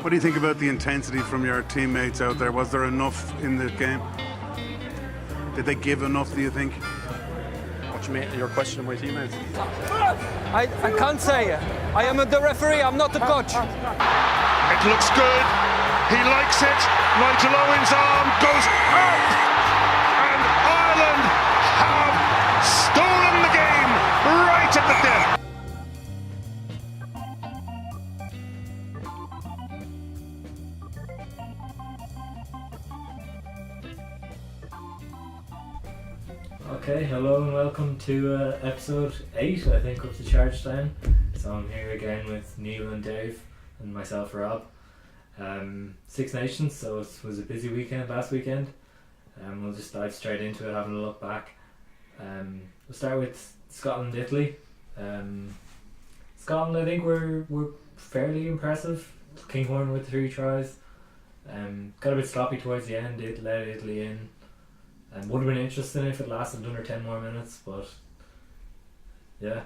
What do you think about the intensity from your teammates out there? Was there enough in the game? Did they give enough, do you think? What you mean, your question of my teammates? I can't say. I am the referee, I'm not the coach. It looks good. He likes it. Nigel Owen's arm goes up. And Ireland have stolen the game right at the death. Okay, hello and welcome to episode 8, I think, of the Charge Down. So I'm here again with Neil and Dave and myself, Rob. Six Nations, so it was a busy weekend last weekend. We'll just dive straight into it, having a look back. We'll start with Scotland, Italy. Scotland, I think, were fairly impressive. Kinghorn with 3 tries. Got a bit sloppy towards the end, it led Italy in. Would have been interesting if it lasted under 10 more minutes, but yeah.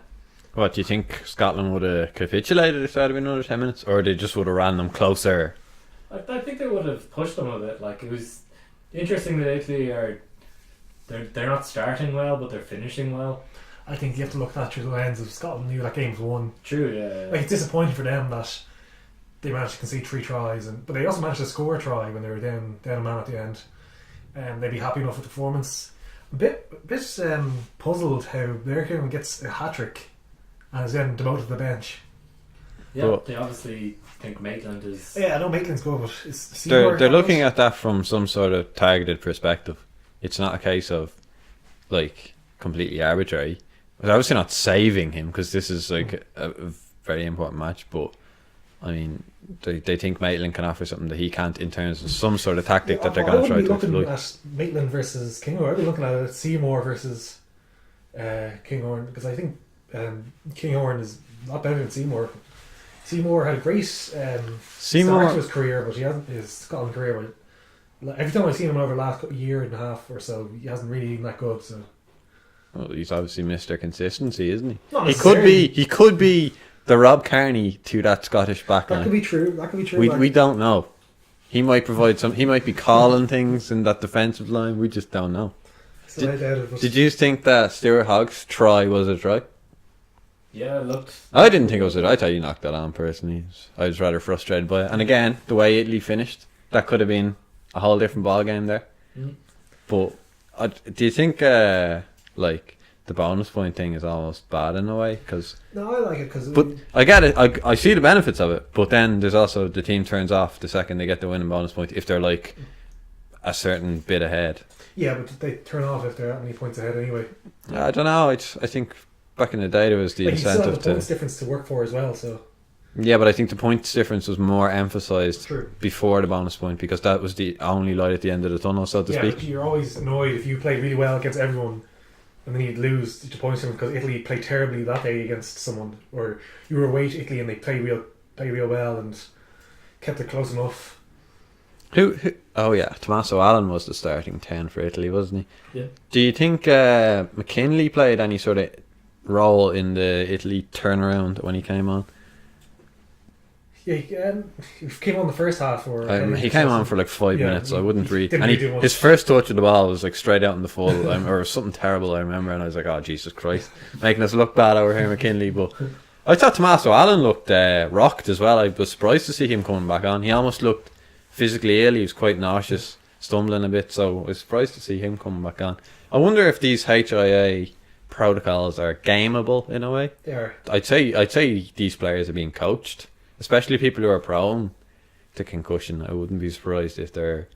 What, do you think Scotland would have capitulated if it had been another 10 minutes? Or they just would have ran them closer? I think they would have pushed them a bit. Like, it was interesting that Italy they're not starting well, but they're finishing well. I think you have to look at that through the lens of Scotland knew that game was won. True, yeah. Like, it's disappointing for them that they managed to concede 3 tries, but they also managed to score a try when they were down a man at the end. They'd be happy enough with the performance. A bit puzzled how Bergkamp gets a hat-trick and is then demoted to the bench. Yeah, But they obviously think Maitland is... Yeah, I know Maitland's good, but they're looking at that from some sort of targeted perspective. It's not a case of, like, completely arbitrary. They're obviously not saving him, because this is, like, a very important match, but I mean, they think Maitland can offer something that he can't in terms of some sort of tactic that they're going to try to exploit. I wouldn't be looking at Maitland versus Kinghorn. I'd be looking at Seymour versus Kinghorn, because I think Kinghorn is not better than Seymour. Seymour had a great start to his career, but he hasn't his Scotland career. But every time I've seen him over the last year and a half or so, he hasn't really been that good. So, well, he's obviously Mr. Consistency, isn't he? Not He could be the Rob Kearney to that Scottish backline. That could be true. We don't know. He might provide some. He might be calling things in that defensive line. We just don't know. So I doubt it, Did you think that Stuart Hogg's try was a try? Yeah, it looked... I didn't think it was a try. I thought he knocked that on personally. I was rather frustrated by it. And again, the way Italy finished, that could have been a whole different ball game there. Mm. But do you think like the bonus point thing is almost bad in a way? No, I like it because. But I get it. I see the benefits of it. But then there's also the team turns off the second they get the winning bonus point if they're like a certain bit ahead. Yeah, but they turn off if they're that many points ahead anyway. I don't know. I think back in the day there was the Like, incentive you still have the to. points difference to work for as well. So. Yeah, but I think the points difference was more emphasised True. before the bonus point because that was the only light at the end of the tunnel, so to Yeah, speak. but you're always annoyed if you play really well against everyone and then you'd lose the points to them because Italy played terribly that day against someone, or you were away to Italy and they played real well and kept it close enough. Who? Oh yeah, Tommaso Allen was the starting 10 for Italy, wasn't he? Yeah. Do you think McKinley played any sort of role in the Italy turnaround when he came on? Yeah, he came on the first half, or he came on for like 5 Yeah, minutes. So I wouldn't read. didn't And really do much. his first touch of the ball was like straight out in the full, or something terrible. I remember, and I was like, "Oh Jesus Christ!" making us look bad over here, McKinley. But I thought Tommaso Allen looked rocked as well. I was surprised to see him coming back on. He almost looked physically ill. He was quite nauseous, stumbling a bit. So I was surprised to see him coming back on. I wonder if these HIA protocols are gameable in a way. They are. I'd say these players are being coached, especially people who are prone to concussion. I wouldn't be surprised if they're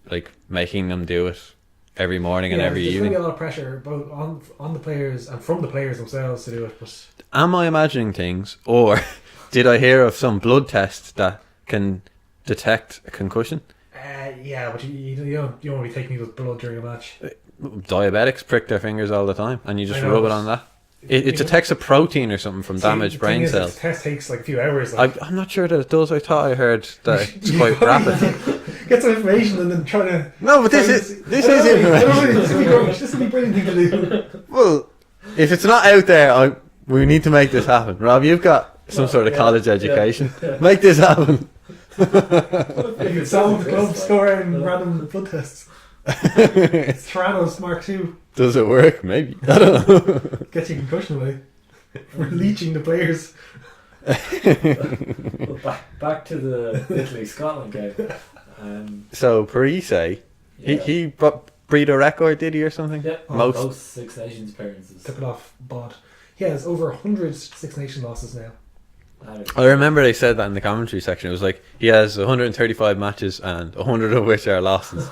like making them do it every morning and every there's evening. There's going to be a lot of pressure both on the players and from the players themselves to do it. But Am I imagining things, or did I hear of some blood test that can detect a concussion? yeah, but you don't want to be taking people's blood during a match. Diabetics prick their fingers all the time, and you just I know, rub it but on that. It detects a protein or something from damaged the brain thing is, cells. The test takes like a few hours. Like, I'm not sure that it does. I thought I heard that it's quite rapid. Get some information and then try to. No, but this is information. This would be a brilliant thing to do. Well, if it's not out there, we need to make this happen. Rob, you've got some sort of college education. Make this happen. You solve the club score in random blood tests. It's Theranos Mark II. Does it work? Maybe. I don't know. Gets your concussion away. We're leeching the players. Well, back to the Italy-Scotland game. So Parise, Yeah. he breed a record, did he, or something? Yeah, most Six Nations appearances. Took it off Bod. He has over 100 Six Nation losses now. I remember they said that in the commentary section. It was like he has 135 matches and 100 of which are losses.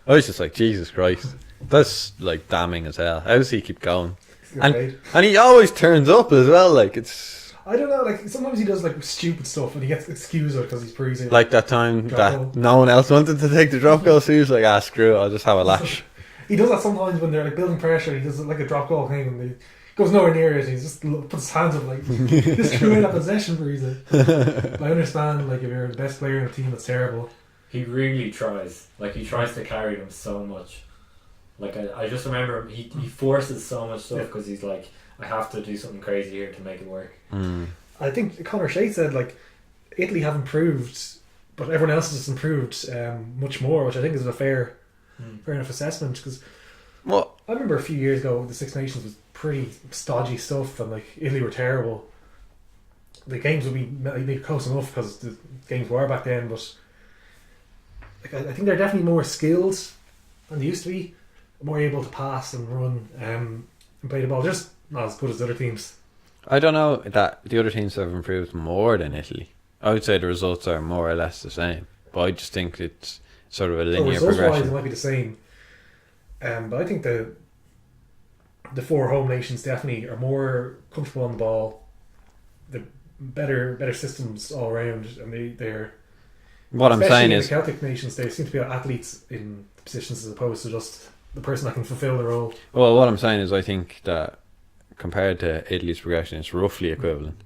I was just like, Jesus Christ, that's like damning as hell. How does he keep going? And he always turns up as well. Like it's I don't know. Like sometimes he does like stupid stuff and he gets excused because he's Parise. like that time Drop that goal. no one else wanted to take the drop goal, so he was like, screw it, I'll just have a lash. He does that sometimes when they're like building pressure. He does like a drop goal thing and he goes nowhere near it. He just puts his hands up like just threw in a possession for Parise. But I understand like if you're the best player in a team, it's terrible. He really tries. Like he tries to carry them so much. Like I just remember he forces so much stuff because he's like, I have to do something crazy here to make it work. I think Conor Shea said like Italy have improved, but everyone else has improved much more, which I think is a fair enough assessment. Because What? I remember a few years ago the Six Nations was pretty stodgy stuff, and like Italy were terrible. The games would be maybe close enough because the games were back then, but like I think they're definitely more skilled than they used to be, more able to pass and run and play the ball. Just not as good as the other teams. I don't know that the other teams have improved more than Italy. I would say the results are more or less the same, but I just think it's sort of a linear Results-wise, it progression. might be the same. But I think the four home nations definitely are more comfortable on the ball. They're better systems all around, and they're. What I'm especially saying in is, the Celtic nations, they seem to be athletes in positions as opposed to just the person that can fulfil the role. well, what I'm saying is, I think that compared to Italy's progression, it's roughly equivalent.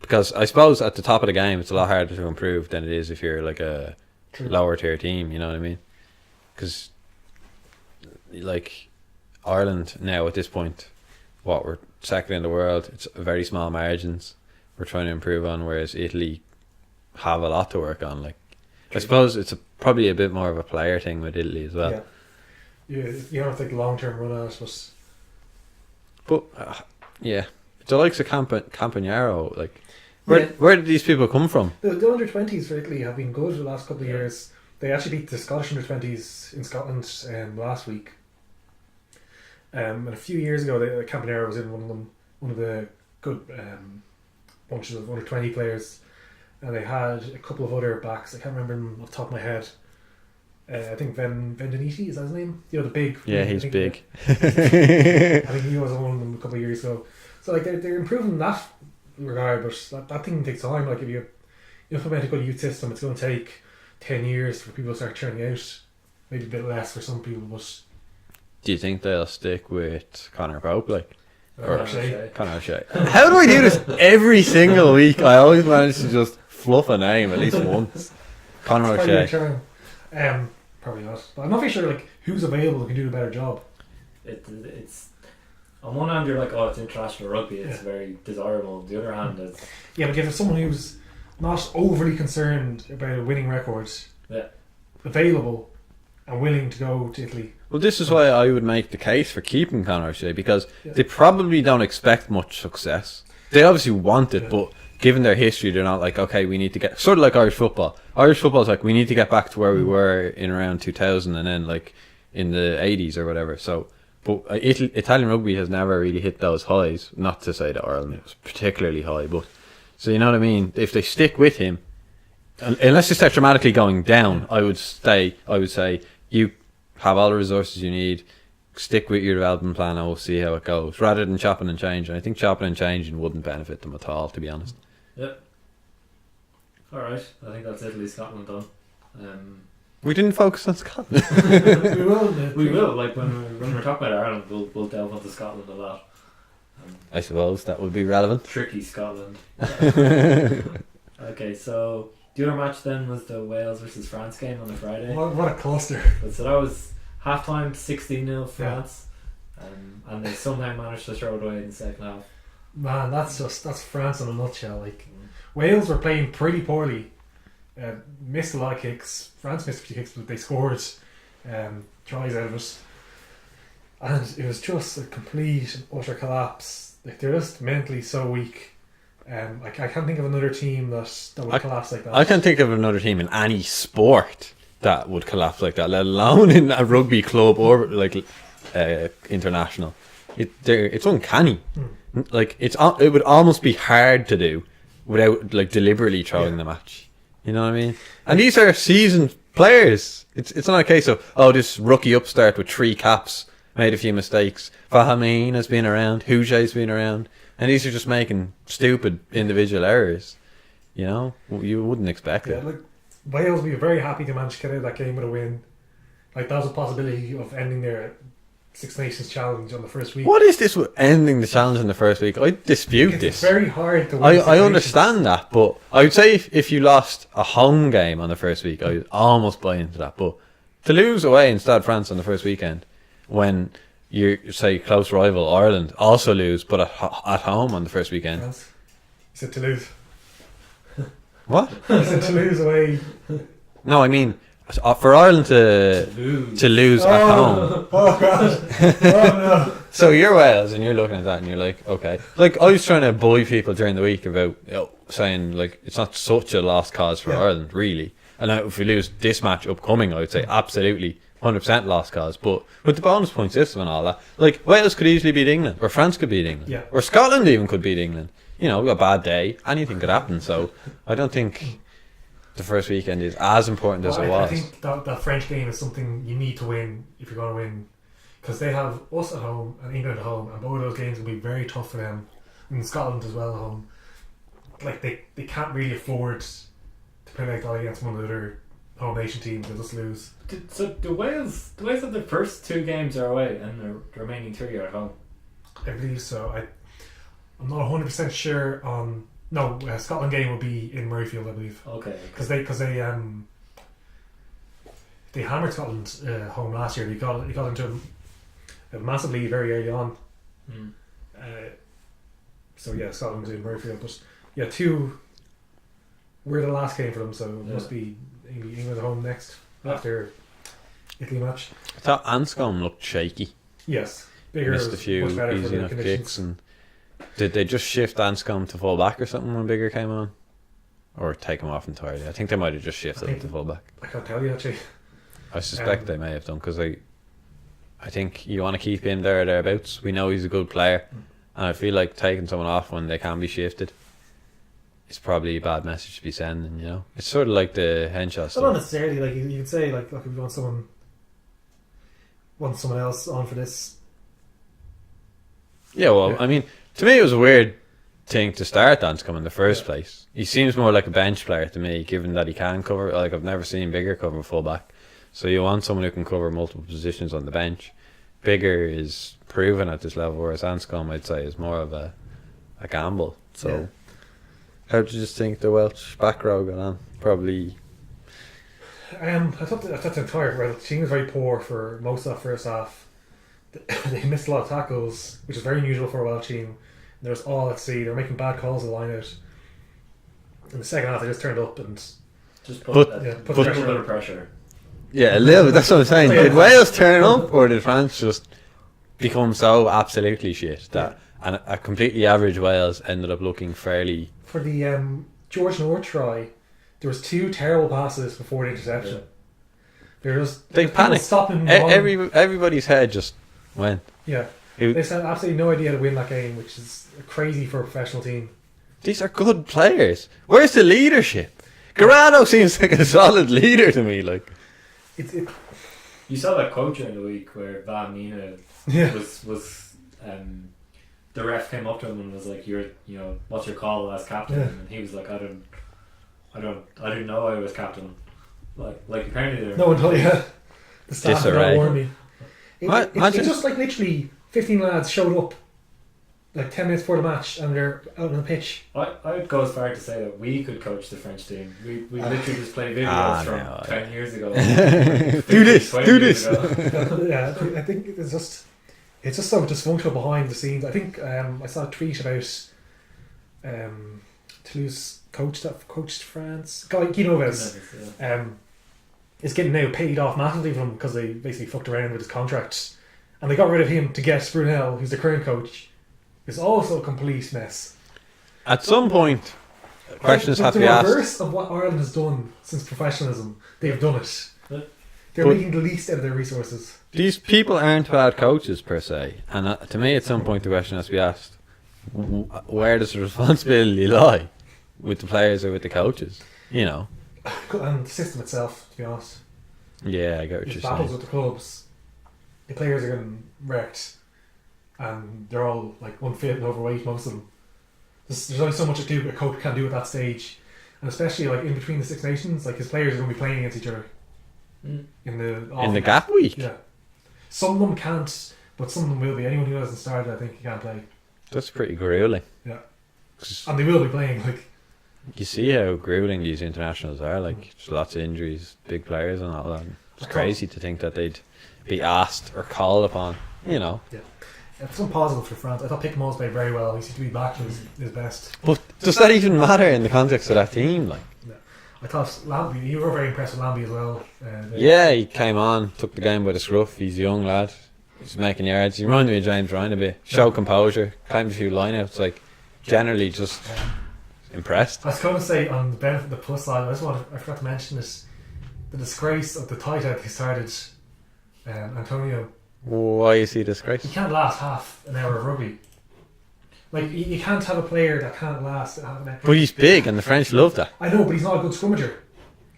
Because I suppose at the top of the game, it's a lot harder to improve than it is if you're like a True. lower tier team. You know what I mean? Because like Ireland now at this point, we're second in the world. It's very small margins we're trying to improve on, whereas Italy have a lot to work on. Like I suppose it's probably a bit more of a player thing with Italy as well. Yeah, you don't have to take a long term run at it, But yeah, the likes of Campagnaro, like where did these people come from? but the under 20s for Italy have been good the last couple of years. They actually beat the Scottish under 20s in Scotland last week. And a few years ago, Campanera was in one of the good bunches of under 20 players, and they had a couple of other backs. I can't remember them off the top of my head. I think Vendinetti, is that his name? You know, the big. Yeah, he's big. I think he was one of them a couple of years ago. So like they're improving in that regard, but that thing takes time. Like if you implement a good youth system, it's going to take 10 years for people to start churning out. Maybe a bit less for some people, but. Do you think they'll stick with Conor Pope, like? Or O'Shea. Conor O'Shea. How do I do this every single week? I always manage to just fluff a name at least once. Conor Probably a O'Shea. charm. Probably not. But I'm not really sure like who's available who can do a better job. It's on one hand you're like, oh, it's international rugby, it's Yeah. very desirable. On the other hand, it's Yeah, but if someone who's not overly concerned about a winning record, available and willing to go to Italy. Well, this is why I would make the case for keeping Conor O'Shea, because they probably don't expect much success. They obviously want it, but given their history, they're not like, okay, we need to get... Sort of like Irish football. Irish football is like, we need to get back to where we were in around 2000 and then like in the 80s or whatever. So, but Italian rugby has never really hit those highs. Not to say that Ireland was particularly high, but... So you know what I mean? If they stick with him, unless they start dramatically going down, I would say you have all the resources you need, stick with your development plan and we'll see how it goes, rather than chopping and changing. I think chopping and changing wouldn't benefit them at all, to be honest. Yep. Alright, I think that's Italy, Scotland done. We didn't focus on Scotland. We will. We will, like when we're talking about Ireland, we'll delve into Scotland a lot. I suppose that would be relevant. Tricky Scotland. Okay, so the other match then was the Wales versus France game on the Friday. What a cluster. So that was half time 16-0 France, and they somehow managed to throw it away in the second half. Man, that's France in a nutshell. Like Wales were playing pretty poorly Missed a lot of kicks. France missed a few kicks, but they scored tries out of it. And it was just a complete and utter collapse. Like, they're just mentally so weak. I can't think of another team that would collapse like that. I can't think of another team in any sport that would collapse like that, let alone in a rugby club or like international. It's uncanny. Like it would almost be hard to do without like deliberately throwing the match. You know what I mean? And these are seasoned players. It's not a case of this rookie upstart with 3 caps made a few mistakes. Fahimine has been around, Huget's been around, and these are just making stupid individual errors. You know, you wouldn't expect it. Like Wales would be very happy to manage to get out of that game with a win. Like that was a possibility of ending their Six Nations challenge on the first week. What is this with ending the challenge in the first week? I dispute It's this. very hard to win. I Six Nations. understand that, but I would say if you lost a home game on the first week, I would almost buy into that. But to lose away in Stade France on the first weekend, when you say close rival Ireland also lose, but at home on the first weekend, France. He said Toulouse. what? He said Toulouse away. No, I mean for Ireland to lose at home. Oh God! Oh no! So you're Wales and you're looking at that and you're like, okay. Like I was trying to bully people during the week about saying like it's not such a lost cause for Ireland really. And now if we lose this match upcoming, I would say absolutely 100% lost cause. But with the bonus point system and all that, like Wales could easily beat England, or France could beat England, or Scotland even could beat England. You know, a bad day, anything could happen. So I don't think the first weekend is as important as it was. I think that French game is something you need to win if you're going to win, because they have us at home and England at home, and both of those games will be very tough for them. And Scotland as well at home. Like they can't really afford to play like that against one of the other home nation teams. They'll just lose. So the Wales have the first 2 games are away and the remaining 3 are at home. I believe so. I'm not 100% sure on. No, Scotland game will be in Murrayfield, I believe. Okay. Because they hammered Scotland home last year. They got into a massive lead very early on. So yeah, Scotland's in Murrayfield, but yeah, 2 were the last game for them, so it must be England at home next after Italy match. I thought Anscombe looked shaky. Yes, Bigger Missed was a few much better for easy the enough conditions. kicks. And did they just shift Anscombe to full back or something when Bigger came on, or take him off entirely? I think they might have just shifted him to full back. I can't tell you actually. I suspect they may have done, because I think you want to keep him there or thereabouts. We know he's a good player, and I feel like taking someone off when they can be shifted is probably a bad message to be sending. You know, it's sort of like the Henshaw Not stuff. necessarily. Like you could say, like if you want someone else on for this. Yeah, well, I mean, to me it was a weird thing to start Anscombe in the first place. He seems more like a bench player to me, given that he can cover. Like I've never seen Bigger cover full back. So you want someone who can cover multiple positions on the bench. Bigger is proven at this level, whereas Anscombe, I'd say, is more of a gamble. So, how did you just think the Welsh back row got on? Probably. I thought the entire team was very poor for most of that first half. They missed a lot of tackles, which is very unusual for a Welsh team. There was all at sea. They were making bad calls at the line out. In the second half, they just turned up and Just put a pressure little bit on. of pressure. Yeah, a little bit. That's what I'm saying. Did Wales turn up, or did France just become so absolutely shit that and a completely average Wales ended up looking fairly? For the George North try, there was 2 terrible passes before the interception. They They panicked. Stopping Everybody's head just went. Yeah. Who- They had absolutely no idea how to win that game, which is crazy for a professional team. These are good players. Where's the leadership? Garado seems like a solid leader to me. Like, You saw that quote during the week where Van Nina Yeah. was the ref came up to him and was like, what's your call as captain? Yeah. And he was like, I didn't know I was captain. Like apparently they're No one told you. The staff did not Disarray. warn me. Imagine- It's just like literally 15 lads showed up like 10 minutes before the match and they're out on the pitch. I'd go as far to say that we could coach the French team. We literally just play videos from no. 10 years ago. do this, 20 do years this. ago. Yeah, I think it's just so dysfunctional behind the scenes. I think I saw a tweet about Toulouse coached France. Guy Guinoves. Is getting now paid off massively from him because they basically fucked around with his contract, and they got rid of him to get Brunel, who's the current coach. It's also a complete mess. At some point, questions have to be The asked. reverse of what Ireland has done since professionalism, they've done it. They're But- making the least out of their resources. These people aren't bad coaches per se, and to me, at some point, the question has to be asked: where does the responsibility lie, with the players or with the coaches? You know. And the system itself, to be honest. Yeah, I get what These you're battles saying. with the clubs, the players are getting wrecked, and they're all like unfit and overweight. Most of them. There's only so much a coach can do at that stage, and especially like in between the Six Nations, like his players are going to be playing against each other in the gap week. Yeah, some of them can't, but some of them will be. Anyone who hasn't started, I think, can't play. That's pretty grueling. Yeah, and they will be playing. Like You see how grueling these internationals are. Like, there's lots of injuries, big players, and all that. It's crazy to think that they'd be asked or called upon. You know. some positive for France. I thought Pickmo's played very well. He seemed to be back to his best. But does that even matter in the context of that team? Like, I thought Lambie, you were very impressed with Lambie as well. yeah, he came on, took the game by the scruff. He's a young lad. He's making yards. He reminded me of James Ryan a bit. Showed composure, climbed a few lineouts. Like, generally just impressed. I was going to say on the benefit, the plus side, I forgot to mention this: the disgrace of the tight end who started, Antonio. Why is he disgraced? He can't last half an hour of rugby. Like you can't have a player that can't last half an hour. But he's big, and the French love that. I know, but he's not a good scrummager.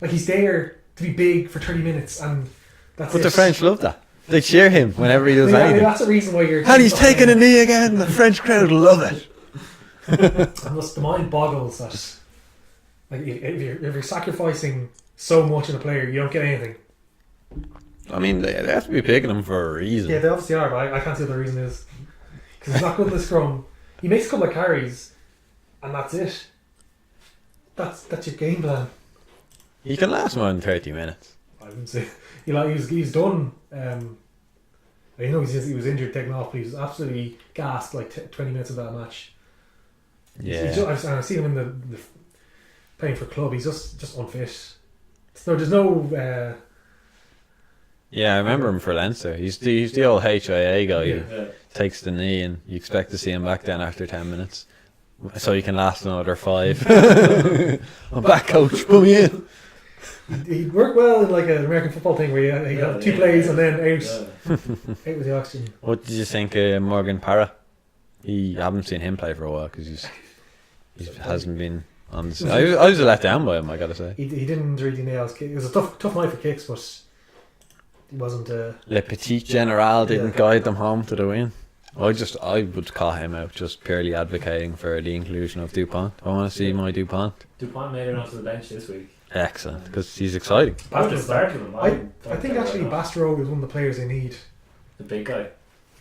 Like he's there to be big for 30 minutes, and that's But it. the French love that. They cheer him whenever he does Yeah, anything. that's the reason why you're. And he's taking a knee again. The French crowd love it. And the mind boggles that, like, if you're sacrificing so much in a player, you don't get anything. I mean, they have to be picking him for a reason. Yeah, they obviously are, but I can't see what the reason is. Because he's not good in the scrum. He makes a couple of carries, and that's it. That's your game plan. He can last more than 30 minutes. I wouldn't say he's done. I know he was injured, taken off, but he was absolutely gassed like 20 minutes of that match. Yeah. I've seen him in the playing for club. He's just unfit. There's no. Yeah, I remember him for Leinster. He's the old HIA guy who Yeah. takes the knee, and you expect to see him back then after 10 minutes. So he can last another 5. I'm back, coach. Put me in. He'd work well in like an American football thing where he got 2 plays and then out with the oxygen. What did you think of Morgan Parra? I haven't seen him play for a while because he hasn't been on the. I was let down by him, I gotta say. He didn't really nail his kick. It was a tough night for kicks, but he wasn't. Le Petit General didn't guide them home to the win. I would call him out just purely advocating for the inclusion of Dupont. I want to see my Dupont. Dupont made it onto the bench this week. Excellent, because he's exciting. I would have started him. I think actually Bastrode is one of the players they need. The big guy.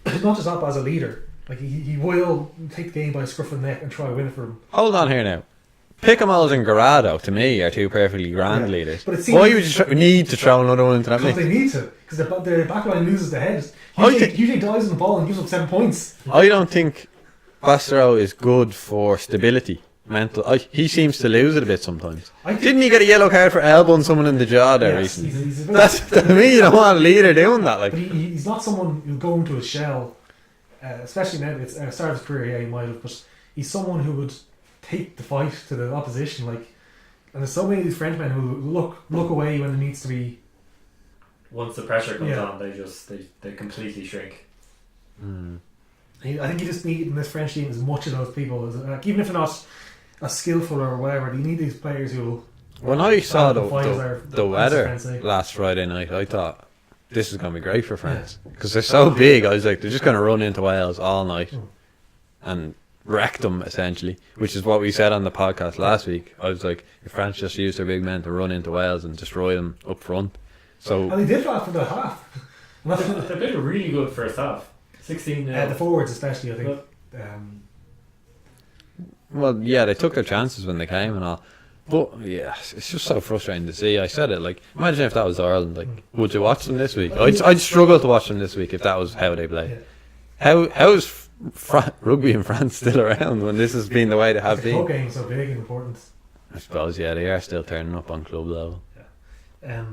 Not just that, but as a leader. Like he will take the game by the scruff of the neck and try to win it for him. Hold on here now. Picamoles and Garado, to me, are two perfectly grand Yeah. leaders. But it seems- Why would you need to throw another one into that Because mix? they need to. Because the back line loses the head. I Usually dives on the ball and gives up 7 points. I don't think Bastero is good for stability. He seems to lose it a bit sometimes. Didn't he get a yellow card for elbowing someone in the jaw there Yes, recently? he's a bit- That's to me, you don't want a leader doing that. Like, But he's not someone who'll go into his shell, especially now. It's start of his career, yeah, he might have, but he's someone who would take the fight to the opposition. Like, and there's so many of these Frenchmen who look away when it needs to be. Once the pressure comes Yeah. on, they completely shrink. I think you just need in this French team as much of those people as even if they're not as skillful or whatever. You need these players who will. when I saw the fighters are- the weather France, eh? last Friday night, I thought this is going to be great for France because they're so big. I was like, they're just going to run into Wales all night and wreck them essentially, which is what we said on the podcast last week. I was like, if France just used their big men to run into Wales and destroy them up front. So And they did that for the half. And that's- They played a really good first half. 16 the forwards, especially, I think. well, yeah, they took their chances when they came and all. But yeah, it's just so frustrating to see. I said it, like, imagine if that was Ireland. Like, would you watch them this week? I'd struggle to watch them this week if that was how they play. Yeah. How is rugby in France still around when this has been the way they have The club been? game is so big and important. I suppose, yeah, they are still turning up on club level. I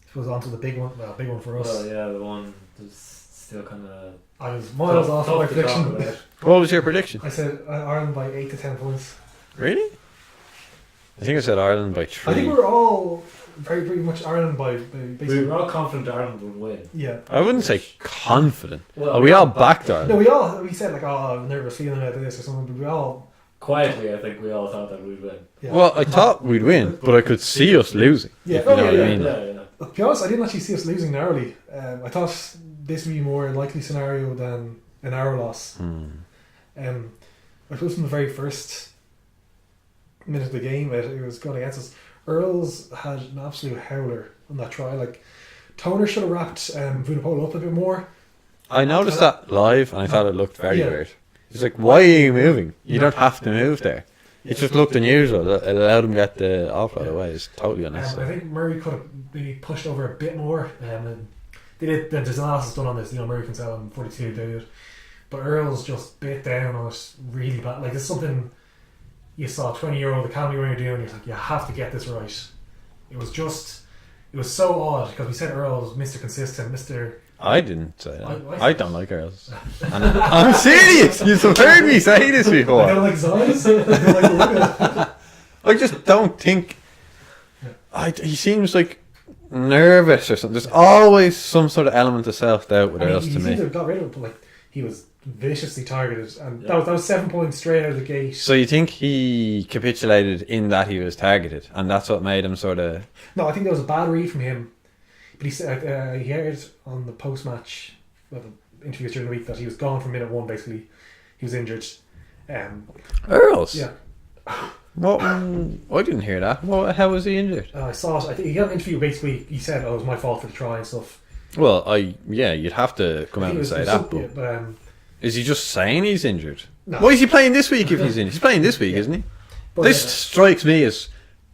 suppose on to the big one. Well, big one for us. Well, yeah, the one that's still kind of I was miles off my prediction. What was your prediction? I said Ireland by 8 to 10 points. Really? I think I said Ireland by 3. I think we were all very much Ireland by We basically. were all confident Ireland would win. Yeah. I wouldn't say confident. Well, Are we all backed Ireland? No, we said like, oh, I'm nervous feeling about this or something, but we all. quietly, I think we all thought that we'd win. Yeah. Well, I thought we'd win, but I could see us losing. Yeah. If you know what I mean. Yeah. To be honest, I didn't actually see us losing narrowly. I thought this would be a more likely scenario than an hour loss. I suppose from the very first minute of the game, it was going against us. Earls had an absolute howler on that try. Like, Toner should have wrapped Vunipola up a bit more. I noticed that live, and I thought it looked very Yeah. weird. It's like, why are you moving? You don't have to move there. It just looked unusual. It allowed him to get the offload away. It's totally I unnecessary. think Murray could have maybe pushed over a bit more. And they did. There's analysis done on this. Murray can sell him 42 David, but Earls just bit down on it really bad. Like, it's something you saw 20-year-old Academy when you're doing. You're like, you have to get this right. It was so odd because we said Earl was Mr. Consistent, Mr. I didn't say that. I- I don't like girls. And I'm serious. You've heard me say this I don't before. like his eyes. I don't like the look of it. I just don't think. He seems like nervous or something. There's always some sort of element of self-doubt with I mean, Earls he to seemed to me. have got rid of it, but like, he was viciously targeted, and that was 7 points straight out of the gate. So you think he capitulated in that he was targeted, and that's what made him sort of. No, I think there was a bad read from him. But he said he heard on the post-match, well, the interviews during the week, that he was gone from minute 1. Basically, he was injured. Earls? Yeah, What? I didn't hear that. How was he injured? I saw it. I think he got an interview. Basically, he said, "Oh, it was my fault for the try and stuff." Well, you'd have to come I out think and it say was that. something, But but is he just saying he's injured? no. Why is he playing this week if he's injured? He's playing this week, isn't he? But, This strikes me as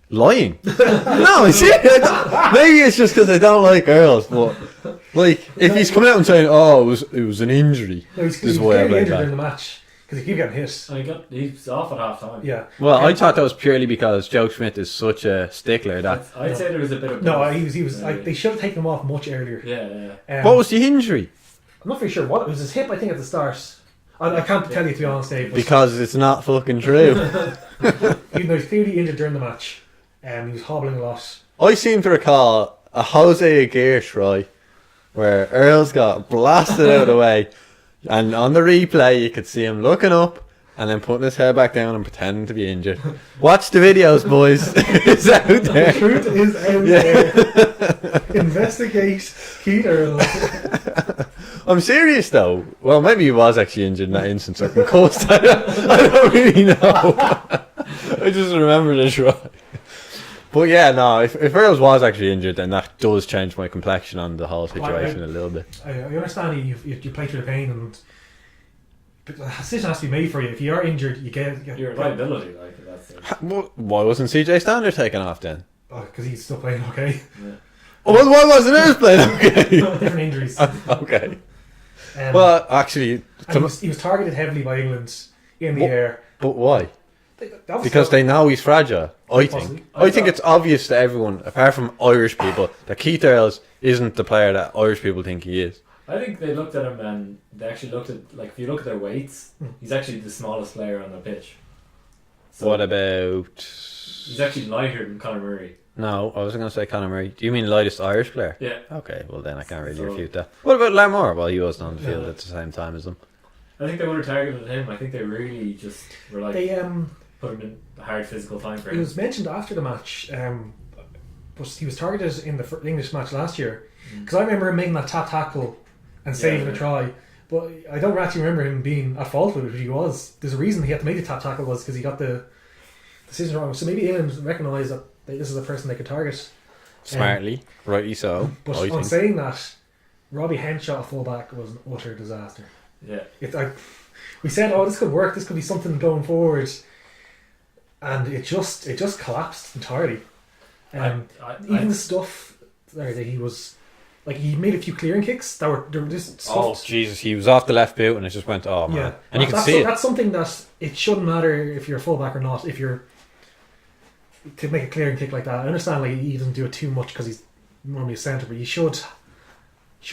lying. No, it's maybe it's just because I don't like Earls, but like if he's coming out and saying, "Oh, it was an injury," no, this he was is why I clearly played injured back. in the match because he kept getting hit. And he's off at half time. Yeah. Well, I thought that was purely because Joe Schmidt is such a stickler that. I'd say there was a bit of No, both. he was. Maybe. They should have taken him off much earlier. Yeah. What was the injury? I'm not very sure what it was. His hip, I think, at the start. I can't tell you, to be honest, Dave. But Because it's not fucking true. even though he was clearly injured during the match, he was hobbling a lot. I seem to recall a Jose Aguirre try where Earls got blasted out of the way, and on the replay you could see him looking up and then putting his head back down and pretending to be injured. Watch the videos, boys. It's out The there. truth is out there. Investigate Keith Earls. I'm serious though. Well, maybe he was actually injured in that instance or concussed. I don't really know. I just remember the try. But yeah, no, if Earls was actually injured, then that does change my complexion on the whole situation a little bit. I understand you play through the pain, and but the decision has to be made for you. If you are injured, you get Your liability, like that's it. Why wasn't CJ Stander taken off then? because he's still playing okay. Oh, well, why wasn't Earls playing okay? Different injuries. Okay. Um, Well, actually, and he was targeted heavily by England in the What? air. but why? That was Because so- they know he's fragile. I Possibly. think. I think it's obvious to everyone, apart from Irish people, that Keith Earls isn't the player that Irish people think he is. I think they looked at him and they actually looked at, like, if you look at their weights, he's actually the smallest player on the pitch. So What about? he's actually lighter than Conor Murray. No, I was going to say Conor Murray. Do you mean lightest Irish player? Yeah. Okay, well then I can't really So- refute that. What about Lamar? Well, he wasn't on the field at the same time as them. I think they would have targeted him. I think they really just were like, They put him in a hard physical time for It him. was mentioned after the match, but he was targeted in the English match last year. Because I remember him making that tap tackle and saving a try. But I don't actually remember him being at fault with it, which he was. There's a reason he had to make the tap tackle was because he got the decision wrong. So maybe England recognised that this is a person they could target. Smartly, rightly so. But I on think. saying that, Robbie Henshaw at fullback was an utter disaster. Yeah. We said, oh, this could work. This could be something going forward. And it just collapsed entirely. Even the stuff that he was, like, he made a few clearing kicks that were just Oh stuffed. Jesus! He was off the left boot and it just went. Oh man! Yeah, And you can that's see it. That's something that it shouldn't matter if you're a fullback or not. If you're to make a clearing kick like that. I understand like he doesn't do it too much because he's normally a centre, but he should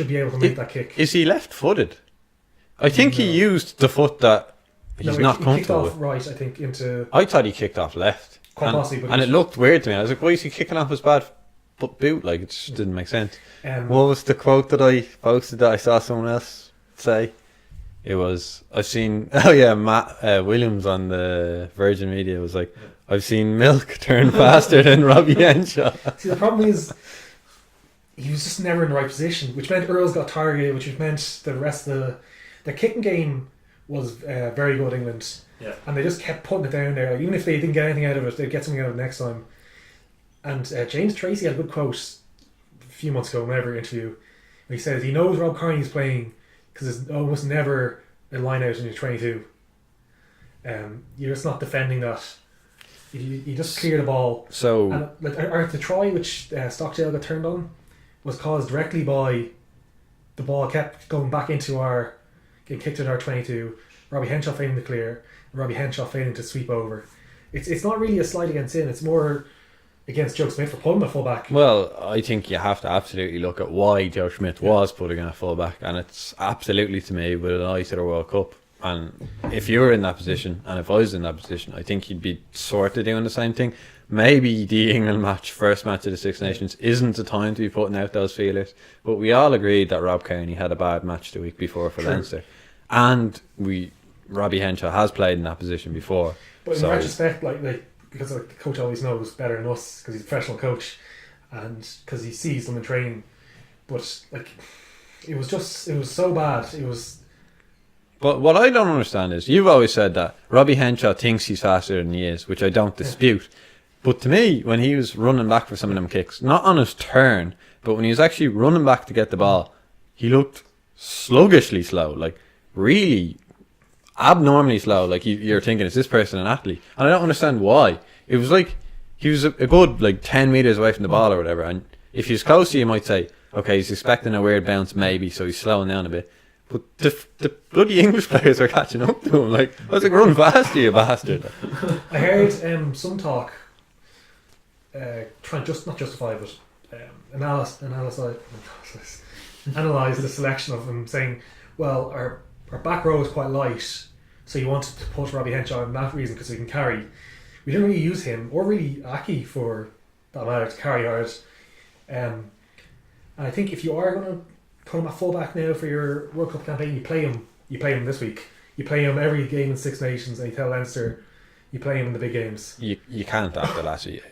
be able to make that kick. Is he left-footed? I think he used the foot that he's No, not he kicked comfortable off with. right, I think, into I thought he kicked off left. Quite and, possibly, but and he- it looked weird to me. I was like, why is he kicking off his bad boot? Like, it just didn't make sense. What was the quote that I posted that I saw someone else say? It was, I've seen, Matt Williams on the Virgin Media was like, I've seen milk turn faster than Robbie Henshaw. See, the problem is he was just never in the right position, which meant Earls got targeted, which meant the rest of the kicking game was very good, England. Yeah. And they just kept putting it down there. Like, even if they didn't get anything out of it, they'd get something out of it next time. And James Tracy had a good quote a few months ago in whatever interview. Where he says he knows Rob Kearney's playing because there's almost never a line out in your 22. You're just not defending that. You just clear the ball. So, And like the try which Stockdale got turned on was caused directly by the ball kept going back into getting kicked in our 22. Robbie Henshaw failing to clear, and Robbie Henshaw failing to sweep over. It's not really a slight against him. It's more against Joe Smith for pulling the fullback. well, I think you have to absolutely look at why Joe Schmidt was putting in a fullback, and it's absolutely, to me, with an eye to the World Cup. And if you were in that position, and if I was in that position, I think you'd be sort of doing the same thing. Maybe the England match, first match of the Six Nations, isn't the time to be putting out those feelers. But we all agreed that Rob Kearney had a bad match the week before for True. Leinster, and Robbie Henshaw has played in that position before. But in So- retrospect, because the coach always knows better than us because he's a professional coach and because he sees them in training. But it was so bad. It was. But what I don't understand is, you've always said that Robbie Henshaw thinks he's faster than he is, which I don't dispute. But to me, when he was running back for some of them kicks, not on his turn, but when he was actually running back to get the ball, he looked sluggishly slow, like really abnormally slow. Like you're thinking, is this person an athlete? And I don't understand why. It was like he was a good 10 metres away from the ball or whatever, and if he was close to you, you might say, okay, he's expecting a weird bounce maybe, so he's slowing down a bit. But the bloody English players are catching up to him. Like, I was like, run faster, you bastard. I heard some talk trying not justify, but analyze the selection of them, saying, well, our back row is quite light, so you wanted to put Robbie Henshaw for that reason because he can carry. We didn't really use him or really Aki for that matter to carry hard. And I think if you are going to put him at fullback now for your World Cup campaign, you play him this week. You play him every game in Six Nations, and you tell Leinster you play him in the big games. You can't after last year.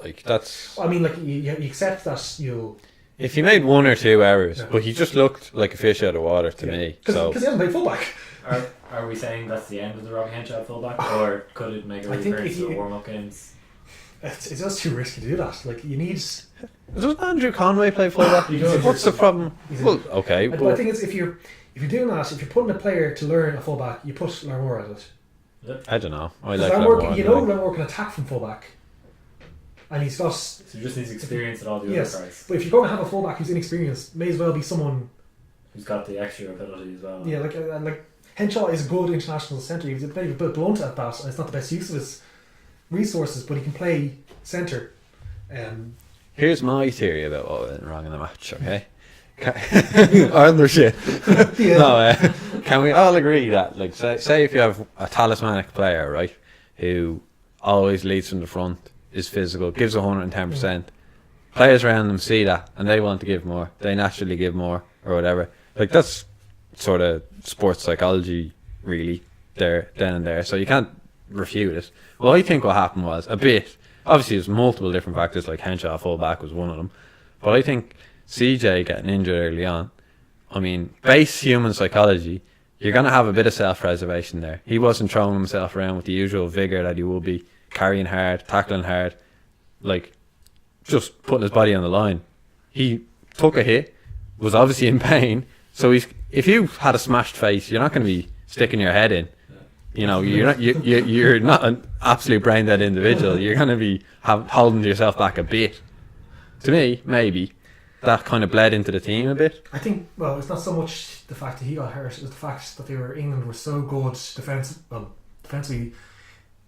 Like, that's... I mean, you accept that you'll... If he made one or two errors, Yeah. but he just looked like a fish out of water to me. So Because he hasn't played fullback. Are we saying that's the end of the Robbie Henshaw at fullback, or could it make a I think return if to the you- warm-up games? It's just too risky to do that. You need... doesn't Andrew Conway play fullback? He does. What's the problem? He's a- Well, okay, But I think it's if you're doing that, if you're putting a player to learn a fullback, you put Larmour at it. I don't know. I 'Cause like Larmour, that you know Larmour can attack from fullback, and he's got... So he just needs experience at all the Yes, other guys, but if you're going to have a fullback who's inexperienced, may as well be someone... who's got the extra ability as well. Yeah, like Henshaw is a good international centre. He's a bit blunt at that, and it's not the best use of his resources, but he can play centre. Here's my theory about what went wrong in the match, okay? Other shit. Yeah. No, can we all agree that, like, say if you have a talismanic player, right, who always leads from the front, is physical, gives 110%, players around them see that, and they want to give more, they naturally give more, or whatever. Like, that's sort of sports psychology, really, then and there, so you can't refute it. Well, I think what happened was, obviously there's multiple different factors, like Henshaw fullback was one of them, but I think CJ getting injured early on, I mean, base human psychology, you're going to have a bit of self-preservation there. He wasn't throwing himself around with the usual vigour that he would be, carrying hard, tackling hard, like, just putting his body on the line. He took a hit, was obviously in pain, so if you had a smashed face, you're not going to be sticking your head in. You know, you're not an absolute brain dead individual. You're going to be holding yourself back a bit. To me, maybe that kind of bled into the team a bit. I think, well, it's not so much the fact that he got hurt, it's the fact that England were so good defensively.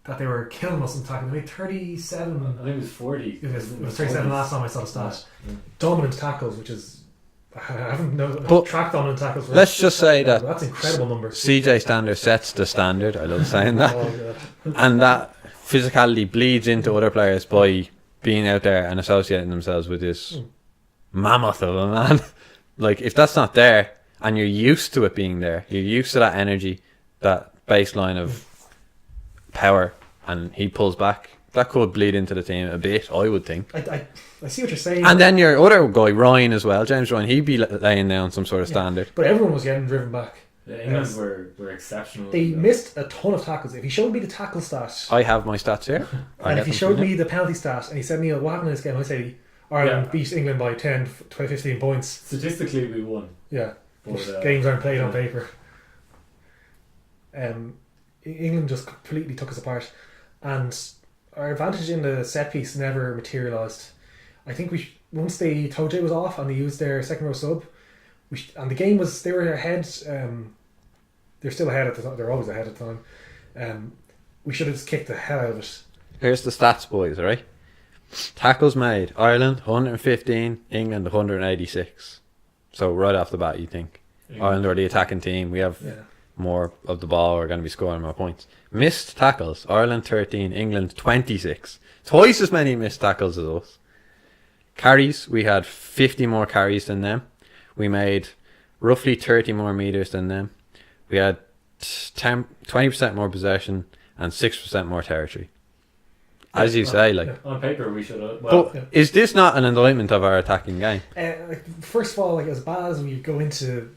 that they were killing us in tackling. They made 37. I think it was 40. It was 37 last time I saw the stat. Yeah. Dominant tackles, which is I haven't But tracked dominant tackles. Let's just say that That's incredible numbers. CJ Standard sets the standard. I love saying that. Oh, God. And that physicality bleeds into other players by being out there and associating themselves with this mammoth of a man. Like, if that's not there and you're used to it being there, you're used to that energy, that baseline of power, and he pulls back, that could bleed into the team a bit, I would think. I see what you're saying. And then your other guy, Ryan, as well, James Ryan, he'd be laying down some sort of standard. But everyone was getting driven back. Yeah, England were exceptional. They missed a ton of tackles. If he showed me the tackle stat, I have my stats here. and if he showed me the penalty stat, and he said, Neil, what happened in this game? I say Ireland beat England by 10, 12, 15 points. Statistically, we won. Yeah. But, Games aren't played on paper. England just completely took us apart, and our advantage in the set piece never materialised. I think once the Toje was off and they used their second row sub, and the game was, they were ahead. They're still ahead at the time. They're always ahead at the time. We should have just kicked the hell out of it. Here's the stats, boys, right? Tackles made, Ireland 115, England 186. So right off the bat, you think Ireland are the attacking team, we have more of the ball, we're going to be scoring more points. Missed tackles, Ireland 13, England 26. Twice as many missed tackles as us. Carries, we had 50 more carries than them. We made roughly 30 more meters than them. We had 20% more possession and 6% more territory. As you say, like, on paper we should have. Well, but is this not an indictment of our attacking game? First of all, like, as bad as we go into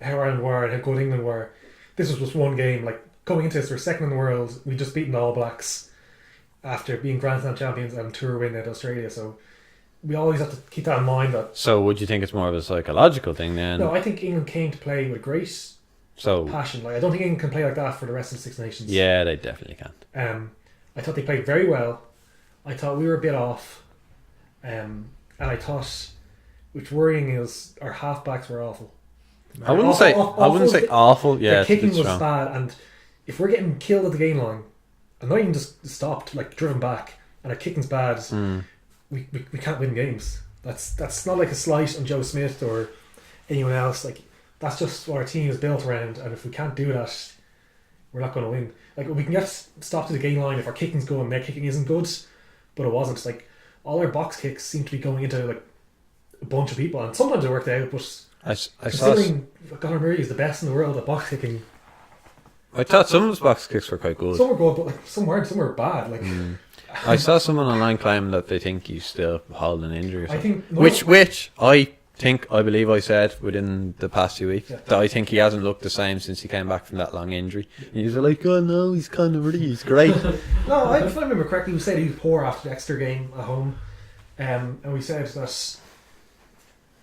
how Ireland were and how good England were, this was just one game. Like, going into this, we're second in the world. We just beaten the All Blacks after being Grand Slam champions and tour win at Australia. So we always have to keep that in mind. So would you think it's more of a psychological thing then? No, I think England came to play with great passion. Like, I don't think England can play like that for the rest of the Six Nations. Yeah, they definitely can. I thought they played very well. I thought we were a bit off. And I thought, which worrying is, our half-backs were awful. I wouldn't say awful. Yeah, the kicking was strong. bad, and if we're getting killed at the game line, and not even just stopped, like driven back, and our kicking's bad, we can't win games. That's not like a slight on Joe Smith or anyone else. Like, that's just what our team is built around, and if we can't do that, we're not going to win. Like, we can get stopped at the game line if our kicking's going, their kicking isn't good, but it wasn't. Like, all our box kicks seem to be going into like a bunch of people, and sometimes it worked out, but considering Conor Murray is the best in the world at box kicking, I thought some of his box kicks were quite good. some were good, but like some weren't. Some were bad. Like, I saw someone online claim that they think he's still holding an injury or something. I think which I believe I said within the past few weeks that I think he hasn't looked the same since he came back from that long injury. He was like, oh no, he's kind of really, he's great. No, if I remember correctly, we said he was poor after the extra game at home, and we said that,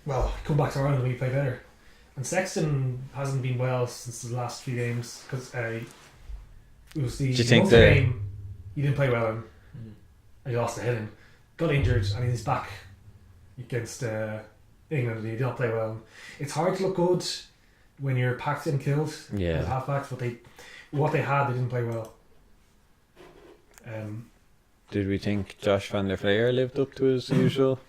well, come back to Ireland and we play better. And Sexton hasn't been well since the last few games because it was the game he didn't play well in, and he lost the heading, got injured, and he's back against England and he did not play well. It's hard to look good when you're packed and killed as halfbacks, but what they had, they didn't play well. Did we think Josh van der Fleer lived up to his usual?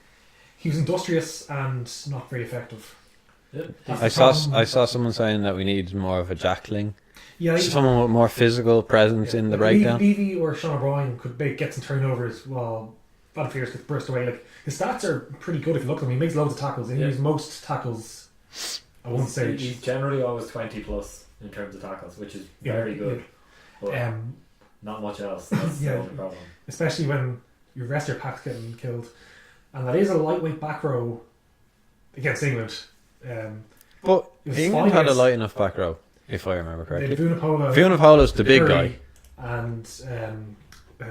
He was industrious and not very effective. yeah. I saw someone saying that we need more of a Jackling. Yeah, Someone with more physical presence in the breakdown. Levy or Sean O'Brien could get some turnovers while Van der Fleer gets burst away. Like, his stats are pretty good if you look at him. He makes loads of tackles. He makes most tackles at one stage. He's generally always 20 plus in terms of tackles, which is very good. But not much else. That's the only problem. Especially when your rest of your pack's getting killed. And that is a lightweight back row against England. But England had a light enough back row, if I remember correctly. Vunapola's the big guy. And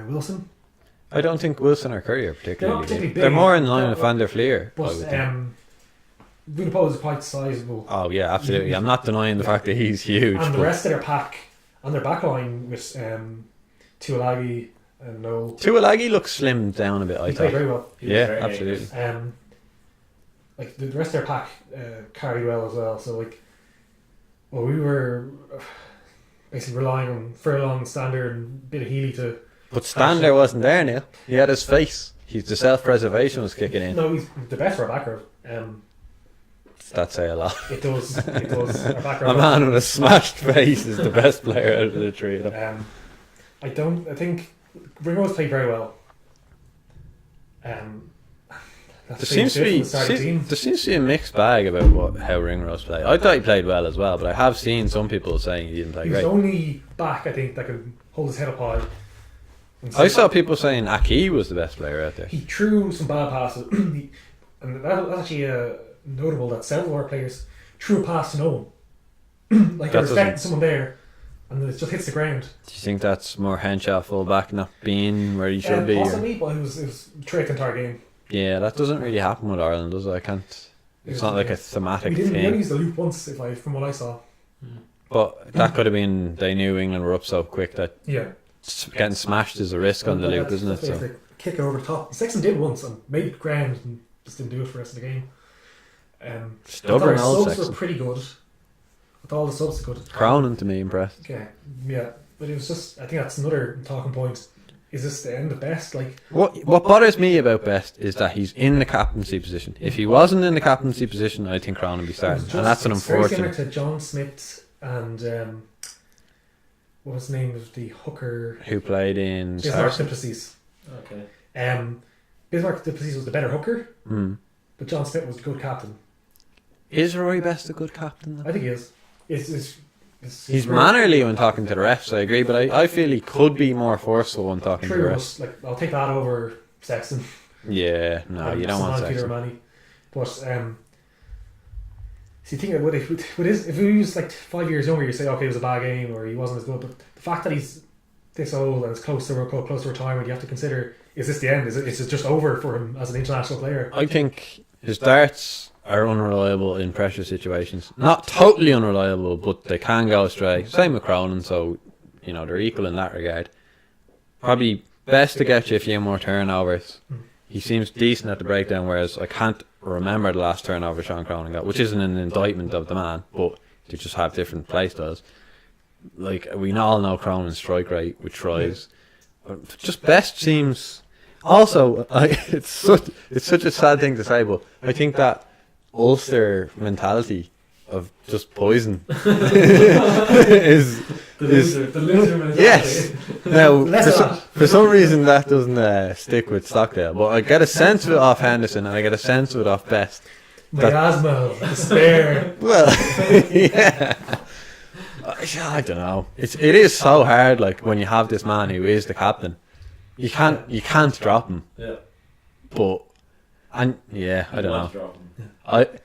Wilson. I don't think Wilson or Curry are particularly big. They're more in line with Van der Fleer. But Vunipola is quite sizable. Oh yeah, absolutely. I'm not denying the fact that he's huge. And the rest of their pack, on their back line with Tuolagi and Noel. Tuolagi looks slimmed down a bit, I He played thought. very well. Yeah, absolutely. Like the rest of their pack carried well as well. So like, well, we were basically relying on Furlong, Stander, and a bit of Healy to. But Stander wasn't there, Neil. He had his face. The self-preservation was kicking in. No, he's the best for a back row. That'd say a lot. It does. It does. Our back row. A man with a smashed face is the best player out of the three of them. I think Ringrose played very well. There seems to be a mixed bag about how Ringrose played. I thought he played well as well, but I have seen some people saying he didn't play He's great. the only back I think that can hold his head up high. I saw people saying Aki was the best player out there. He threw some bad passes, and that's actually notable that several of our players threw a pass to no one. Like they're expecting someone there, and it just hits the ground. Do you think that's more Henshaw full back not being where he should be? Possibly, but it was trick the entire game. Yeah, that doesn't really happen with Ireland, does it? I can't. It's not like a thematic We only thing. used the loop once, from what I saw. But that could have been they knew England were up so quick that Yeah. getting smashed is a risk on the loop, isn't it? So. They kick it over the top. Sexton did once and made ground and just didn't do it for the rest of the game. Stubborn I thought old our subs Sexton. were pretty good. I thought all the subs were good. Cronin to me impressed. Okay, yeah, but it was just. I think that's another talking point. Is this the end of Best? Like What bothers me about Best is that he's in the captaincy position. If he wasn't in the captaincy position, I think Cronin would be starting, and that's an it's very unfortunate. similar to John Smith and what was the name of the hooker? Who played in Bismarck Saracen? Duplessis. Okay. Bismarck Duplessis was the better hooker, Mm. but John Smith was the good captain. Is Rory Best a good captain? I think he is. He's mannerly when talking to the refs, I agree, but I feel he could be more forceful when talking to the refs. Like I'll take that over Sexton. Yeah, no, you don't want Peter Sexton. O'Malley. But see, think about if he was like 5 years younger, you say okay, it was a bad game or he wasn't as good. But the fact that he's this old and is close to retirement, you have to consider: is this the end? Is it just over for him as an international player? I think his darts are unreliable in pressure situations. Not totally unreliable, but they can go astray. Same with Cronin, so they're equal in that regard. Probably best to get you a few more turnovers. He seems decent at the breakdown, whereas I can't remember the last turnover Sean Cronin got, which isn't an indictment of the man, but they just have different play styles. Like we all know Cronin's strike rate with tries. But just Best seems. Also, it's such a sad thing to say, but I think that Ulster mentality of just poison is The loser mentality. yes. Now, Less of that. for some reason that doesn't stick with Stockdale, but I get a sense of it off Henderson and I get a sense of it off Best. Miasma, despair. Well, yeah. I don't know. It is so hard. Like when you have this man who is the captain, you can't drop him. Yeah. But I don't know. Drop him.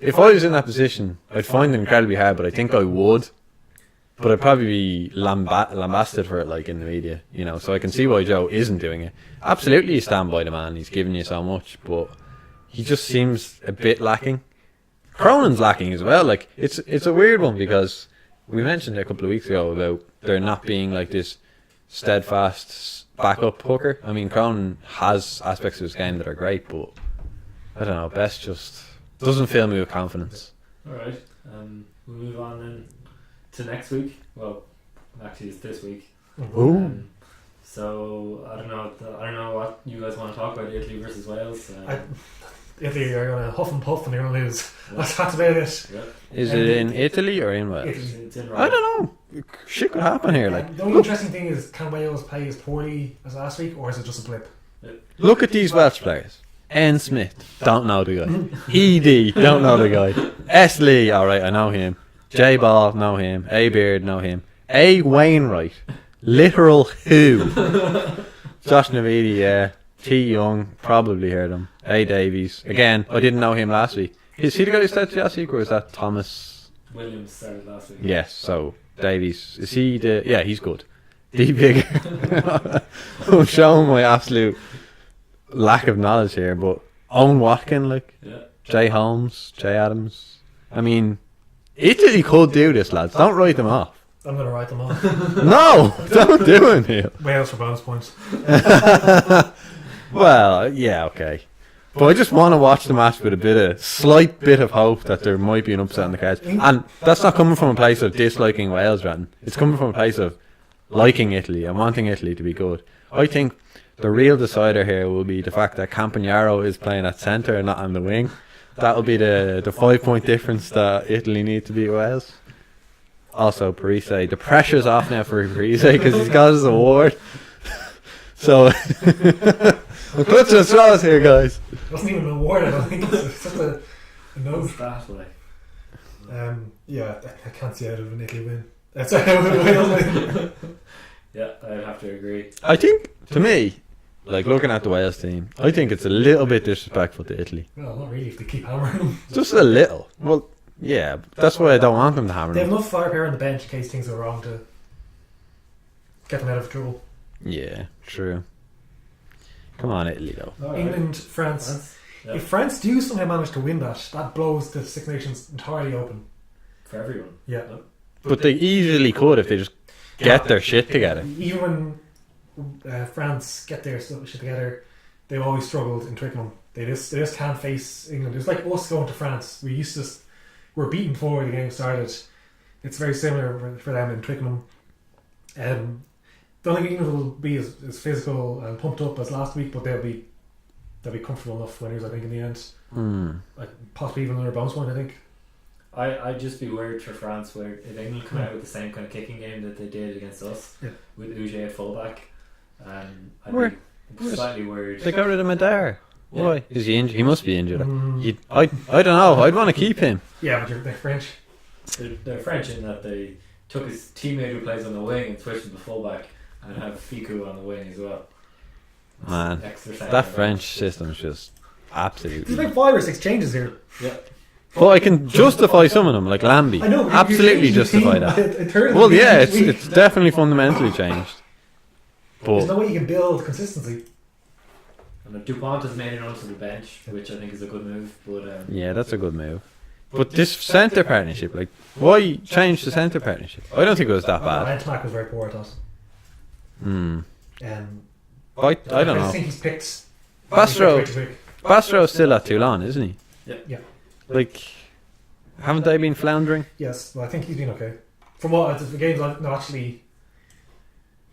If I was in that position, I'd find it incredibly hard, but I think I would. But I'd probably be lambasted for it, like in the media, So I can see why Joe isn't doing it. Absolutely, you stand by the man; he's given you so much, but he just seems a bit lacking. Cronin's lacking as well. Like it's a weird one because we mentioned it a couple of weeks ago about there not being like this steadfast backup hooker. I mean, Cronin has aspects of his game that are great, but I don't know. Best just doesn't fill me with confidence. All right. We'll move on then to next week. Well, actually, it's this week. Ooh. So I don't know what you guys want to talk about. Italy versus Wales. Italy are going to huff and puff and they're going to lose. That's about it. Yeah. Is it in Italy or in Wales? Italy. It's in I don't know. Shit could happen here. Like, The only interesting thing is, can Wales play as poorly as last week, or is it just a blip? look at these Welsh players. N. Smith, don't know the guy. E.D., don't know the guy. S. Lee, alright, I know him. J. Ball, know him. A. Beard, know him. A. Wainwright, literal who? Josh Navidi, yeah. T. Young, probably heard him. A. Davies, again, I didn't know him last week. Is he the guy who started last week, or is that Thomas? Williams started last week. Yes, so Davies, is he the... Yeah, he's good. D. Bigger. I'm showing my absolute lack of knowledge here, but Owen Watkin, like, Yeah. Jay Holmes, Jay Adams. I mean, Italy could do this, lads. Don't write them off. I'm going to write them off. No, don't do it, Neil. Wales for bonus points. Well, yeah, okay. But I just want to watch the match with a slight bit of hope that there might be an upset on the cards. And that's not coming from a place of disliking Wales, Ratton. It's coming from a place of liking Italy and wanting Italy to be good. I think the real decider here will be the fact that Campagnaro is playing at centre and not on the wing. That'll be the 5-point difference that Italy need to beat Wales. Also, Parise. The pressure's off now for Parise because he's got his award. So, I'm clutching at straws here, guys. It wasn't even an award, I don't think. It's just a note. What's that like? Yeah, I can't see out of an Italy win. That's Wales win. Yeah, I'd have to agree. I think, to me, like looking at the Wales team, I think it's a little bit disrespectful to Italy. Well, not really if they keep hammering them. Just a little. Well, yeah, that's why I don't want them to hammer They have them. enough firepower on the bench in case things go wrong to get them out of trouble. Yeah, true. Come on, Italy, though. All right. England, France. Yeah. If France do somehow manage to win that blows the Six Nations entirely open. For everyone. Yeah. But they easily could if they just get their shit together. Even when France get their shit together, they've always struggled in Twickenham. They just can't face England. It's like us going to France. We're beaten before the game started. It's very similar for them in Twickenham. Don't think England will be as physical and pumped up as last week, but they'll be comfortable enough winners, I think, in the end. Like possibly even another bonus one, I think. I'd just be worried for France where if England come out with the same kind of kicking game that they did against us with Uge at fullback, I'd be slightly worried. They got rid of Madar. Yeah. Why? Is he injured? He must be injured. I don't know. I'd want to keep him. Yeah, but they're French. They're French in that they took his teammate who plays on the wing and switched him to fullback and have Fiku on the wing as well. Man, Extra that French system is just There's absolutely. like 5 or 6 changes here. Yeah. But I can justify some of them, like Lambie. I know. but Absolutely you're changing justify the team that. a third of Well, the yeah, team each week. it's definitely fundamentally changed. There's no But way you can build consistency. And Dupont has made it onto the bench, which I think is a good move. But yeah, that's a good move. But this centre partnership, like, why change the centre partnership? I don't think it was that bad. Antmac was very poor, I thought. I don't I know. think he's picked. Bastro, Bastro's still at Toulon, isn't he? Yeah. Like, haven't they been floundering? Yes, well, I think he's been okay. From what the games, no, actually,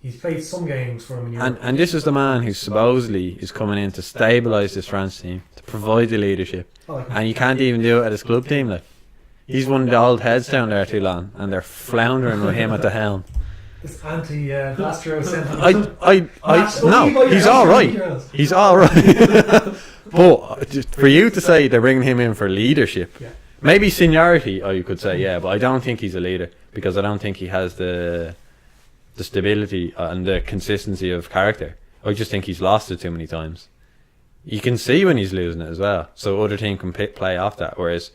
he's played some games for him in Europe. And this is the man who supposedly is coming in to stabilise this France team, to provide the leadership. I like him. And you can't even do it at his club team. Like, he's one of the old heads down there at Toulon, and they're floundering with him at the helm. This anti-Bastro no, he's all right. He's all right. But just for you to say they're bringing him in for leadership, Yeah. maybe seniority, you could say, yeah, but I don't think he's a leader because I don't think he has the stability and the consistency of character. I just think he's lost it too many times. You can see when he's losing it as well, so other team can play off that. Whereas,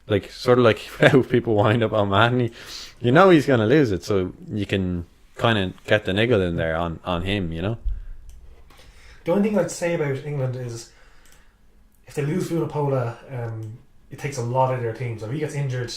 like, sort of like how people wind up on Mahoney, you know he's going to lose it, so you can kind of get the niggle in there on him, you know. The only thing I'd say about England is if they lose Vunipola, it takes a lot of their team. So if he gets injured,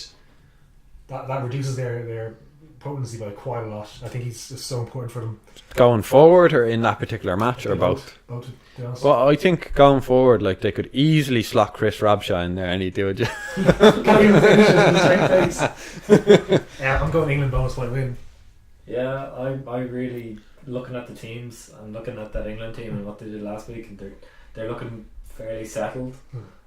that reduces their potency by quite a lot. I think he's just so important for them. Going forward or in that particular match or both? Both, to be honest. Well, I think going forward, like, they could easily slot Chris Robshaw in there and he'd do it. Can't even finish it with a straight face. Yeah, I'm going England bonus point win. yeah, I really looking at the teams and looking at that England team and what they did last week, and they're looking fairly settled.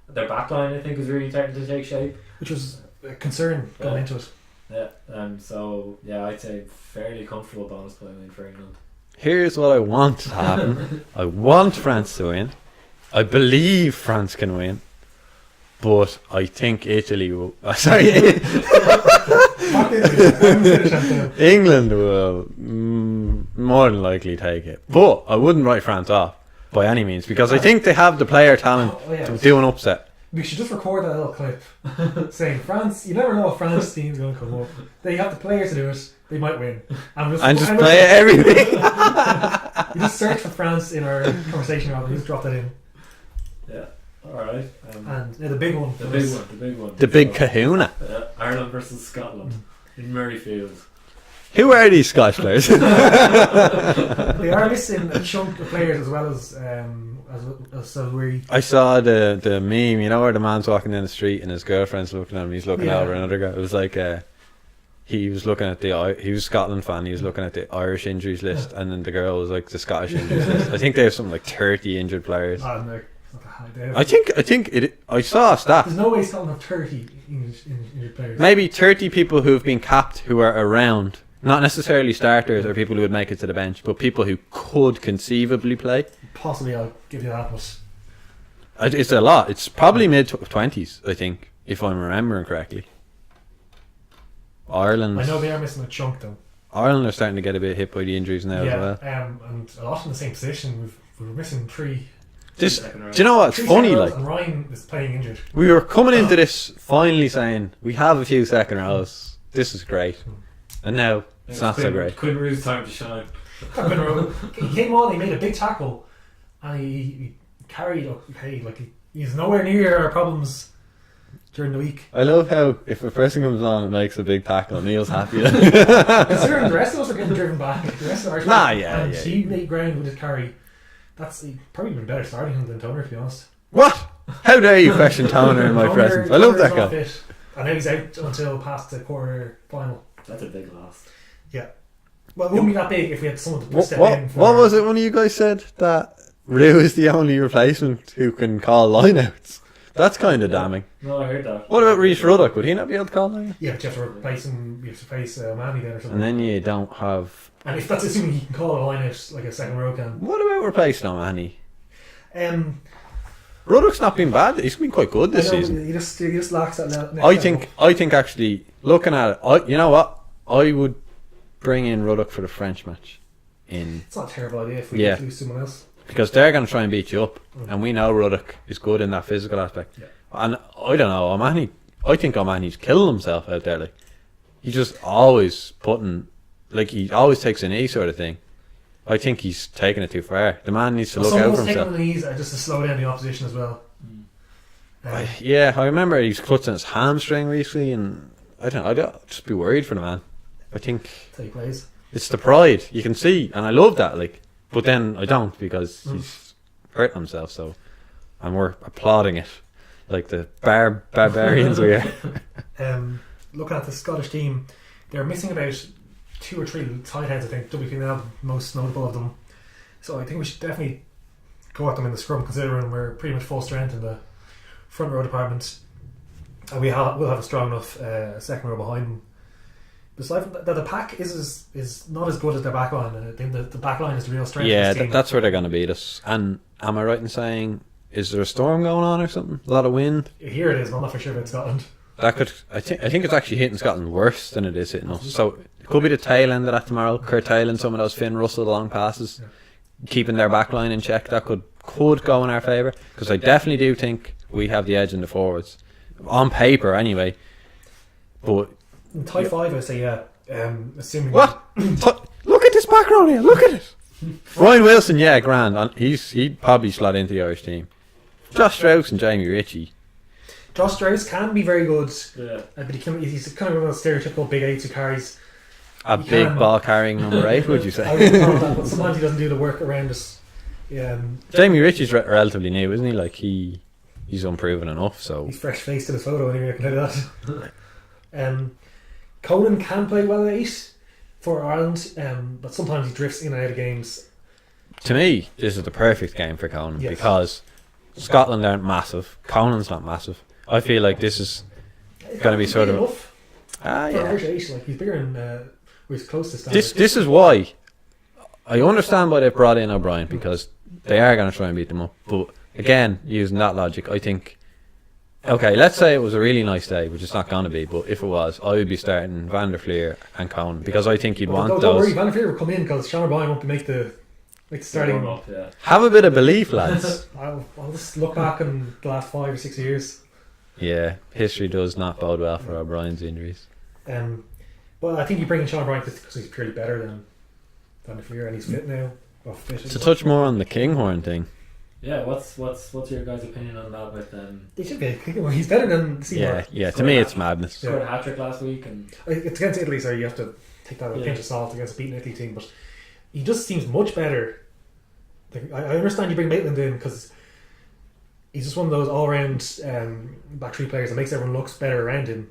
Their backline, I think, is really starting to take shape. Which was a concern going into it. Yeah, so yeah, I'd say fairly comfortable bonus point win for England. Here's what I want to happen. I want France to win. I believe France can win. But I think Italy will... sorry. England will more than likely take it. But I wouldn't write France off by any means because I think they have the player talent to do an upset. We should just record that little clip saying France. You never know if France team's going to come up. They have the players to do it. They might win. And just play it every week. You just search for France in our conversation, Rob. You just drop that in. Yeah, alright. And the big one. The big one. The big kahuna. Ireland versus Scotland in Murrayfield. Who are these Scottish players? They are missing a chunk of players as well as we. I saw the meme, you know, where the man's walking down the street and his girlfriend's looking at him. He's looking over another guy. It was like he was looking at he was a Scotland fan. He was looking at the Irish injuries list, and then the girl was like the Scottish injuries list. I think they have something like 30 injured players. Oh, no, it's not that high. I think it. I saw a stat. There's no way Scotland have 30 injured players. Maybe 30 people who've been capped who are around. Not necessarily starters or people who would make it to the bench, but people who could conceivably play. Possibly, I'll give you that, but It's a lot. It's probably mid-20s, I think, if I'm remembering correctly. Ireland. I know they are missing a chunk though. Ireland are starting to get a bit hit by the injuries now as well. And a lot in the same position. We're missing three. Do you know what's funny? Like, and Ryan is playing injured. we were coming into this finally saying we have a few second rows. This is great, and now it's not so great. Quinn Rooney's time to shine. He came on. He made a big tackle, and he carried. Okay, like he's nowhere near our problems during the week. I love how if a person comes on and makes a big tackle, Neil's happy. Considering the rest of us are getting driven back, the rest of our and he made ground with his carry. That's probably been better starting him than Toner, to be honest. What? How dare you question Toner in my presence? I love that guy. Fit. I know he's out until past the quarter final. That's a big loss. Yeah. Well, it wouldn't be that big if we had someone to step in. What was it one of you guys said? That Rue is the only replacement who can call lineouts. That's kind of damning. No, I heard that. What about Reece Ruddock? Would he not be able to call lineouts? Yeah, but you have to replace him. You have to face Manny then or something. And then you don't have... And if that's assuming he can call a line out like a second row can. What about replacing O'Mahony? Ruddock's not been bad. He's been quite good this season. He just lacks that next I think actually, looking at it, you know what? I would bring in Ruddock for the French match. It's not a terrible idea if we lose someone else. Because they're going to try and beat you up. And we know Ruddock is good in that physical aspect. Yeah. And I don't know, O'Mahony, I think O'Mahony's killing himself out there. Like, he's just always putting, like, he always takes a knee sort of thing. I think he's taking it too far. The man needs to look out for himself. Taking the knees just to slow down the opposition as well. I remember he's clutching his hamstring recently, and I'd just be worried for the man. I think he plays. It's the pride you can see, and I love that. Like, but then I don't because he's hurting himself. So, and we're applauding it like the barbarians we are. Looking at the Scottish team, they're missing about 2 or 3 tight heads. I think WPNL most notable of them. So I think we should definitely go at them in the scrum, considering we're pretty much full strength in the front row department, and we'll have a strong enough second row behind them. Besides from that, the pack is not as good as their back line. I think the back line is the real strength. Yeah, of this team. that's where they're going to beat us. And am I right in saying, is there a storm going on or something? A lot of wind. Here it is. I'm not for sure about Scotland. That could. I think it's actually hitting Scotland worse than it is hitting us. So it could be the tail end of that tomorrow, curtailing some of those Finn Russell long passes, keeping their back line in check. That could go in our favour, because I definitely do think we have the edge in the forwards on paper anyway. But in tie 5, I say assuming what? Look at this background here. Look at it. Ryan Wilson, yeah, grand. He'd probably slot into the Irish team. Josh Strauss and Jamie Ritchie. Josh Strauss can be very good, but he's kind of one of those stereotypical big 8s who carries a big ball carrying number 8, would you say? I would call that, but sometimes he doesn't do the work around us. Jamie Ritchie's relatively new, isn't he? Like he's unproven enough, so he's fresh faced in his photo anyway. I can tell you that. Conan can play well at 8 for Ireland, but sometimes he drifts in and out of games. To me, this is the perfect game for Conan because Scotland aren't massive. Conan's not massive. I feel like this is going to be sort of Irish 8, like he's bigger and he's close to standard. This is why I understand why they brought in O'Brien, because they are going to try and beat them up. But again, using that logic, I think, okay, let's say it was a really nice day, which it's not going to be, but if it was, I would be starting Van der Fleer and Conan, because I think you'd want those. Don't worry, Van der Fleer will come in because Sean O'Brien won't make the starting. Have a bit of belief, lads. I'll just look back in the last 5 or 6 years. Yeah, history does not bode well for O'Brien's injuries. But I think you bring in Sean O'Brien because he's purely better than Van der Fleer, and he's fit now. To touch more on the Kinghorn thing. Yeah, what's your guys' opinion on that? With he should be. He's better than Seymour. Yeah. To me, it's madness. Scored a hat-trick last week, and it's against Italy, so you have to take that with a pinch of salt against a beaten Italy team, but he just seems much better. Like, I understand you bring Maitland in because he's just one of those all-round back three players that makes everyone looks better around him.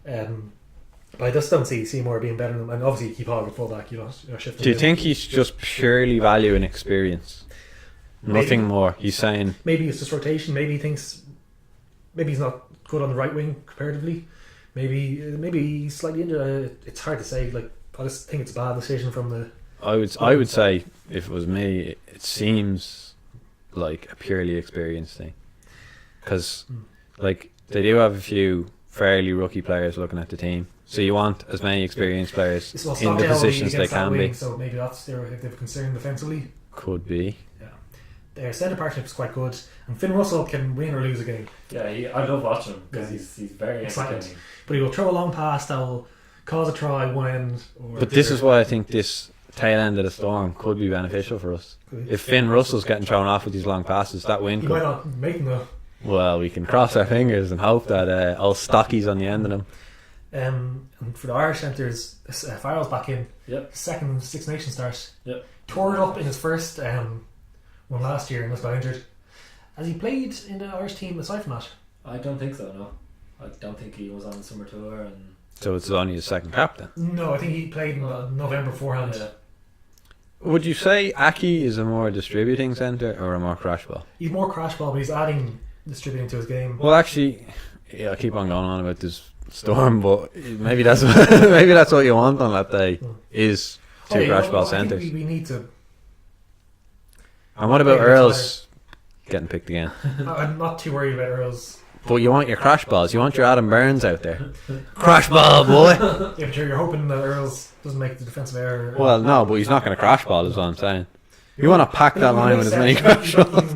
But I just don't see Seymour being better than him, and obviously keep Hogg at fullback. Do you think he's just purely valuing experience? Nothing more. He's saying maybe it's just rotation. Maybe he thinks he's not good on the right wing comparatively. Maybe he's slightly injured. It's hard to say. Like, I just think it's a bad decision from the. I would say if it was me, it seems like a purely experienced thing, because like they do have a few fairly rookie players looking at the team, so you want as many experienced players in the positions they can be. So maybe that's they've concern defensively. Could be. Yeah, their centre partnership is quite good, and Finn Russell can win or lose a game. Yeah, I love watching him because he's very exciting. entertaining. But he will throw a long pass that will cause a try one end. But this is why I think this tail end of the storm could be beneficial for us. If Finn Russell's getting thrown off with these long passes, that win he could. might not make them though. Well, we can cross our fingers and hope that old Stocky's on the end of them. And for the Irish centres, Farrell's back in. Yep. Second Six Nations start. Yep. Tore it up in his first one last year and was got injured. Has he played in the Irish team aside from that? I don't think so. No, I don't think he was on the summer tour. And So it's only his second cap then. no, I think he played in November beforehand. Yeah. Would you say Aki is a more distributing centre or a more crash ball? He's more crash ball, but he's adding distributing to his game. Well, actually, yeah, I keep on going on about this storm, but maybe that's maybe that's what you want on that day is two crash ball I think centres. we need to. And what about Maybe Earls getting picked again? I'm not too worried about Earls. But you want your crash balls. You want your Adam Burns out there. Crash ball, boy. Yeah, but you're hoping that Earls doesn't make the defensive error. Well, no, but he's not going to crash ball, is what I'm saying. You want to pack But that he line makes with as many sense. crash balls.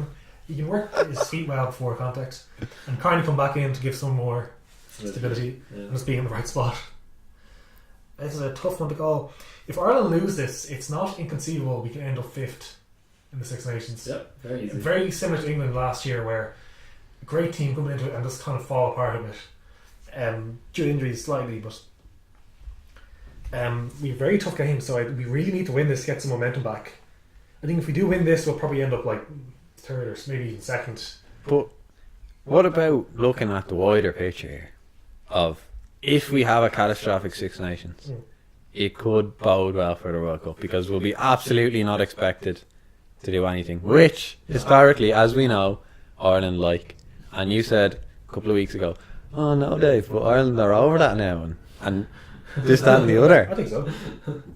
He can work his feet well before contact and kind of come back in to give some more stability and just being in the right spot. This is a tough one to call. If Ireland lose this, it's not inconceivable we can end up fifth in the Six Nations. Yep, very easy. Very similar to England last year, where a great team coming into it and just kind of fall apart a bit. Due to injuries slightly, but we have a very tough game, so we really need to win this to get some momentum back. I think if we do win this, we'll probably end up like third or maybe even second. But what about looking at the wider picture here of if we have a catastrophic Six Nations, it could bode well for the World Cup because we'll be absolutely not expected to do anything, which historically, as we know, Ireland like. And you said a couple of weeks ago, oh no Dave, but Ireland are over that now and this, that and the other. I think so.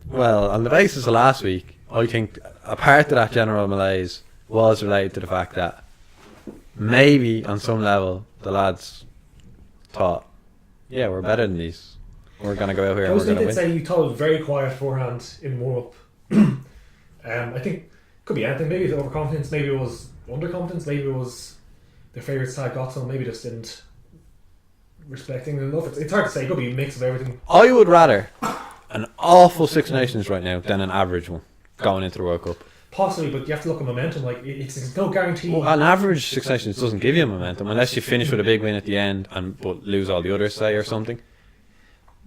Well, on the basis of last week, I think a part of that general malaise was related to the fact that maybe on some level the lads thought, yeah, we're better than these. We're going to go out here and we're going to did win. say you thought it was very quiet beforehand in warm-up. I think could be anything. Maybe it was overconfidence, maybe it was underconfidence, maybe it was their favourite side got some, maybe just didn't respect England enough. It's hard to say. It could be a mix of everything. I would rather an awful Six Nations right now than an average one going into the World Cup. Possibly, but you have to look at momentum. Like it's no guarantee. Well, an average Six Nations doesn't give you momentum unless you finish with a big win at the end but lose all the others, say, or something.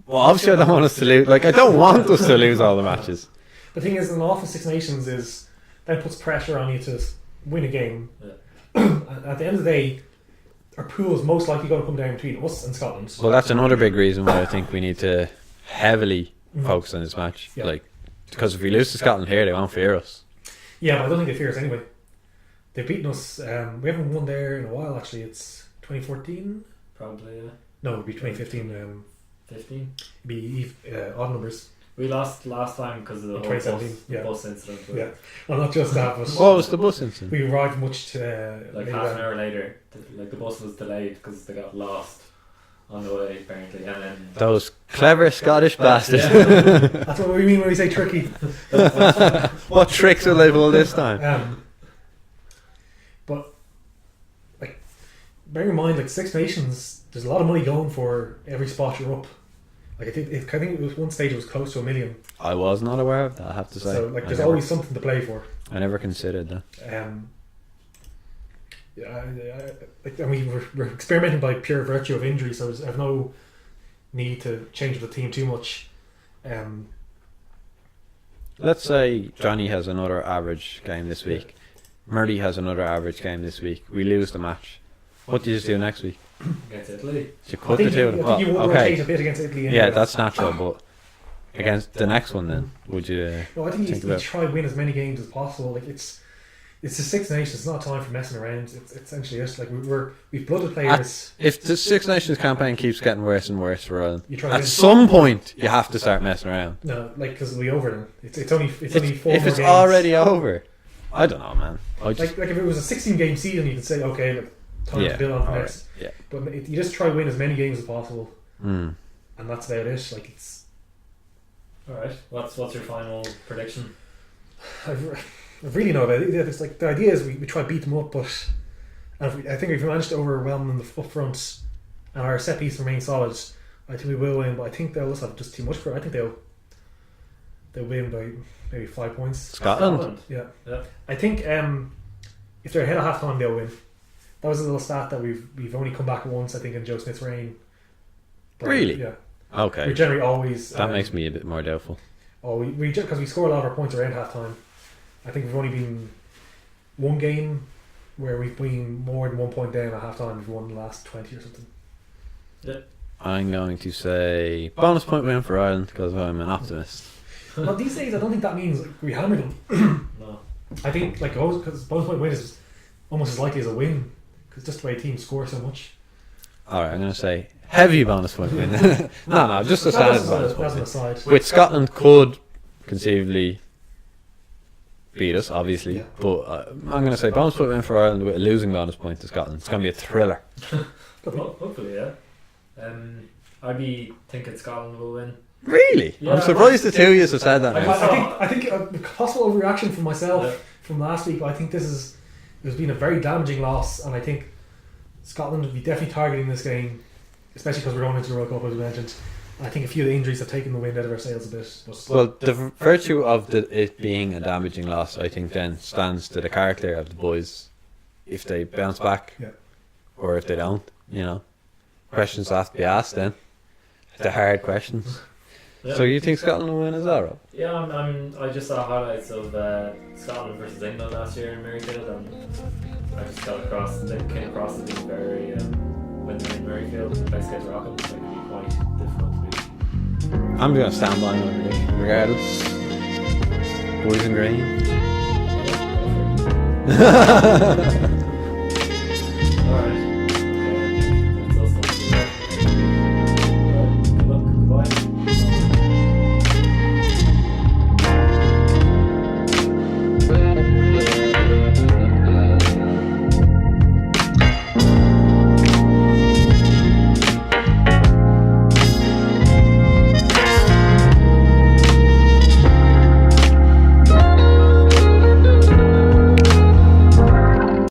Well, obviously I don't want us to lose. Like, I don't want us to lose all the matches. The thing is, an awful Six Nations is that puts pressure on you to win a game. Yeah. At the end of the day, our pool is most likely going to come down between us and Scotland. Well, that's another big reason why I think we need to heavily focus on this match. Yeah. Like, because if we lose to Scotland here, they won't fear us. Yeah, but I don't think they fear us anyway. They've beaten us. We haven't won there in a while. Actually, it's 2014. Probably, yeah. No, it'd be 2015. 15. It'd be odd numbers. We lost last time because of the In whole 2017, yeah. bus incident. But Yeah, well, not just that, but What was the bus incident? we arrived much to like half an hour later, the bus was delayed because they got lost on the way apparently, and then Those clever Scottish bastards. That's what we mean when we say tricky. What tricks will they pull this time? But like, bear in mind, like Six Nations, there's a lot of money going for every spot you're up. Like I think it was one stage it was close to $1 million. I was not aware of that, I have to say. So like, there's always something to play for. I never considered that. And we're experimenting by pure virtue of injury, so I have no need to change the team too much. Let's say Johnny has another average game this week. Murray has another average game this week. We lose the match. What do you just do next week? Against Italy. You cut the two. I think you would rotate a bit against Italy. Anyway. Yeah, that's natural. But against the next one, then would you? No, I think think you about- try and win as many games as possible. Like it's the Six Nations. It's not time for messing around. It's essentially it. Like we've blooded players. If the Six Nations campaign keeps getting worse and worse for Ireland, You try to at win. some point you have to start messing around. No, like because it'll be over then. It's only only 4 If more it's games. already over, I don't know, man. I just like if it was a 16-game season, you could say okay, look, time yeah, to build on for alright, next. yeah. But you just try and win as many games as possible, Mm. and that's about it. Like it's. All right. What's your final prediction? I really know about it. It's like the idea is we try to beat them up, but I think if we manage to overwhelm them up front and our set piece remains solid, I think we will win. But I think they'll also have just too much for it. I think they'll win by maybe 5 points. Scotland. Yeah. Yeah. I think if they're ahead of half time, they'll win. That was a little stat that we've only come back once, I think, in Joe Smith's reign. But, Really? Yeah. We Okay, generally always. that makes me a bit more doubtful. Oh, we because we score a lot of our points around half time. I think we've only been one game where we've been more than 1 point down at half time. We've won the last 20 or something. I'm going to say bonus point win for Ireland because I'm an optimist. Well, these days I don't think that means like, we hammer them. No. I think like because bonus point win is almost as likely as a win because just the way teams score so much. All right, I'm going to say heavy bonus point win. no, just a standard bonus That's point an win. aside. Which Scotland could conceivably beat us, obviously. Yeah. But I'm going to say bonus point win for Ireland with a losing bonus point to Scotland. It's going to be a thriller. Well, hopefully, yeah. I'd be thinking Scotland will win. Really? Yeah. I'm surprised the two of you have said that now. I think a possible overreaction from myself Yeah. from last week. But I think there's been a very damaging loss, and I think Scotland would be definitely targeting this game, especially because we're going into the World Cup as we mentioned. I think a few of the injuries have taken the wind out of our sails a bit. But Well, the virtue of it being a damaging loss, I think, then stands to the character of the boys if they bounce back, Yeah. or if they don't. You know, questions have to be asked. Then the hard questions. Yeah. So you think Scotland will win as well, Rob? Yeah, I just saw highlights of Scotland versus England last year in Merryfield, and I just came across it being very when they're in Merryfield, the place gets rocking. It's going to be quite difficult to beat. I'm going to stand by my prediction, regardless. Boys in green. Yeah,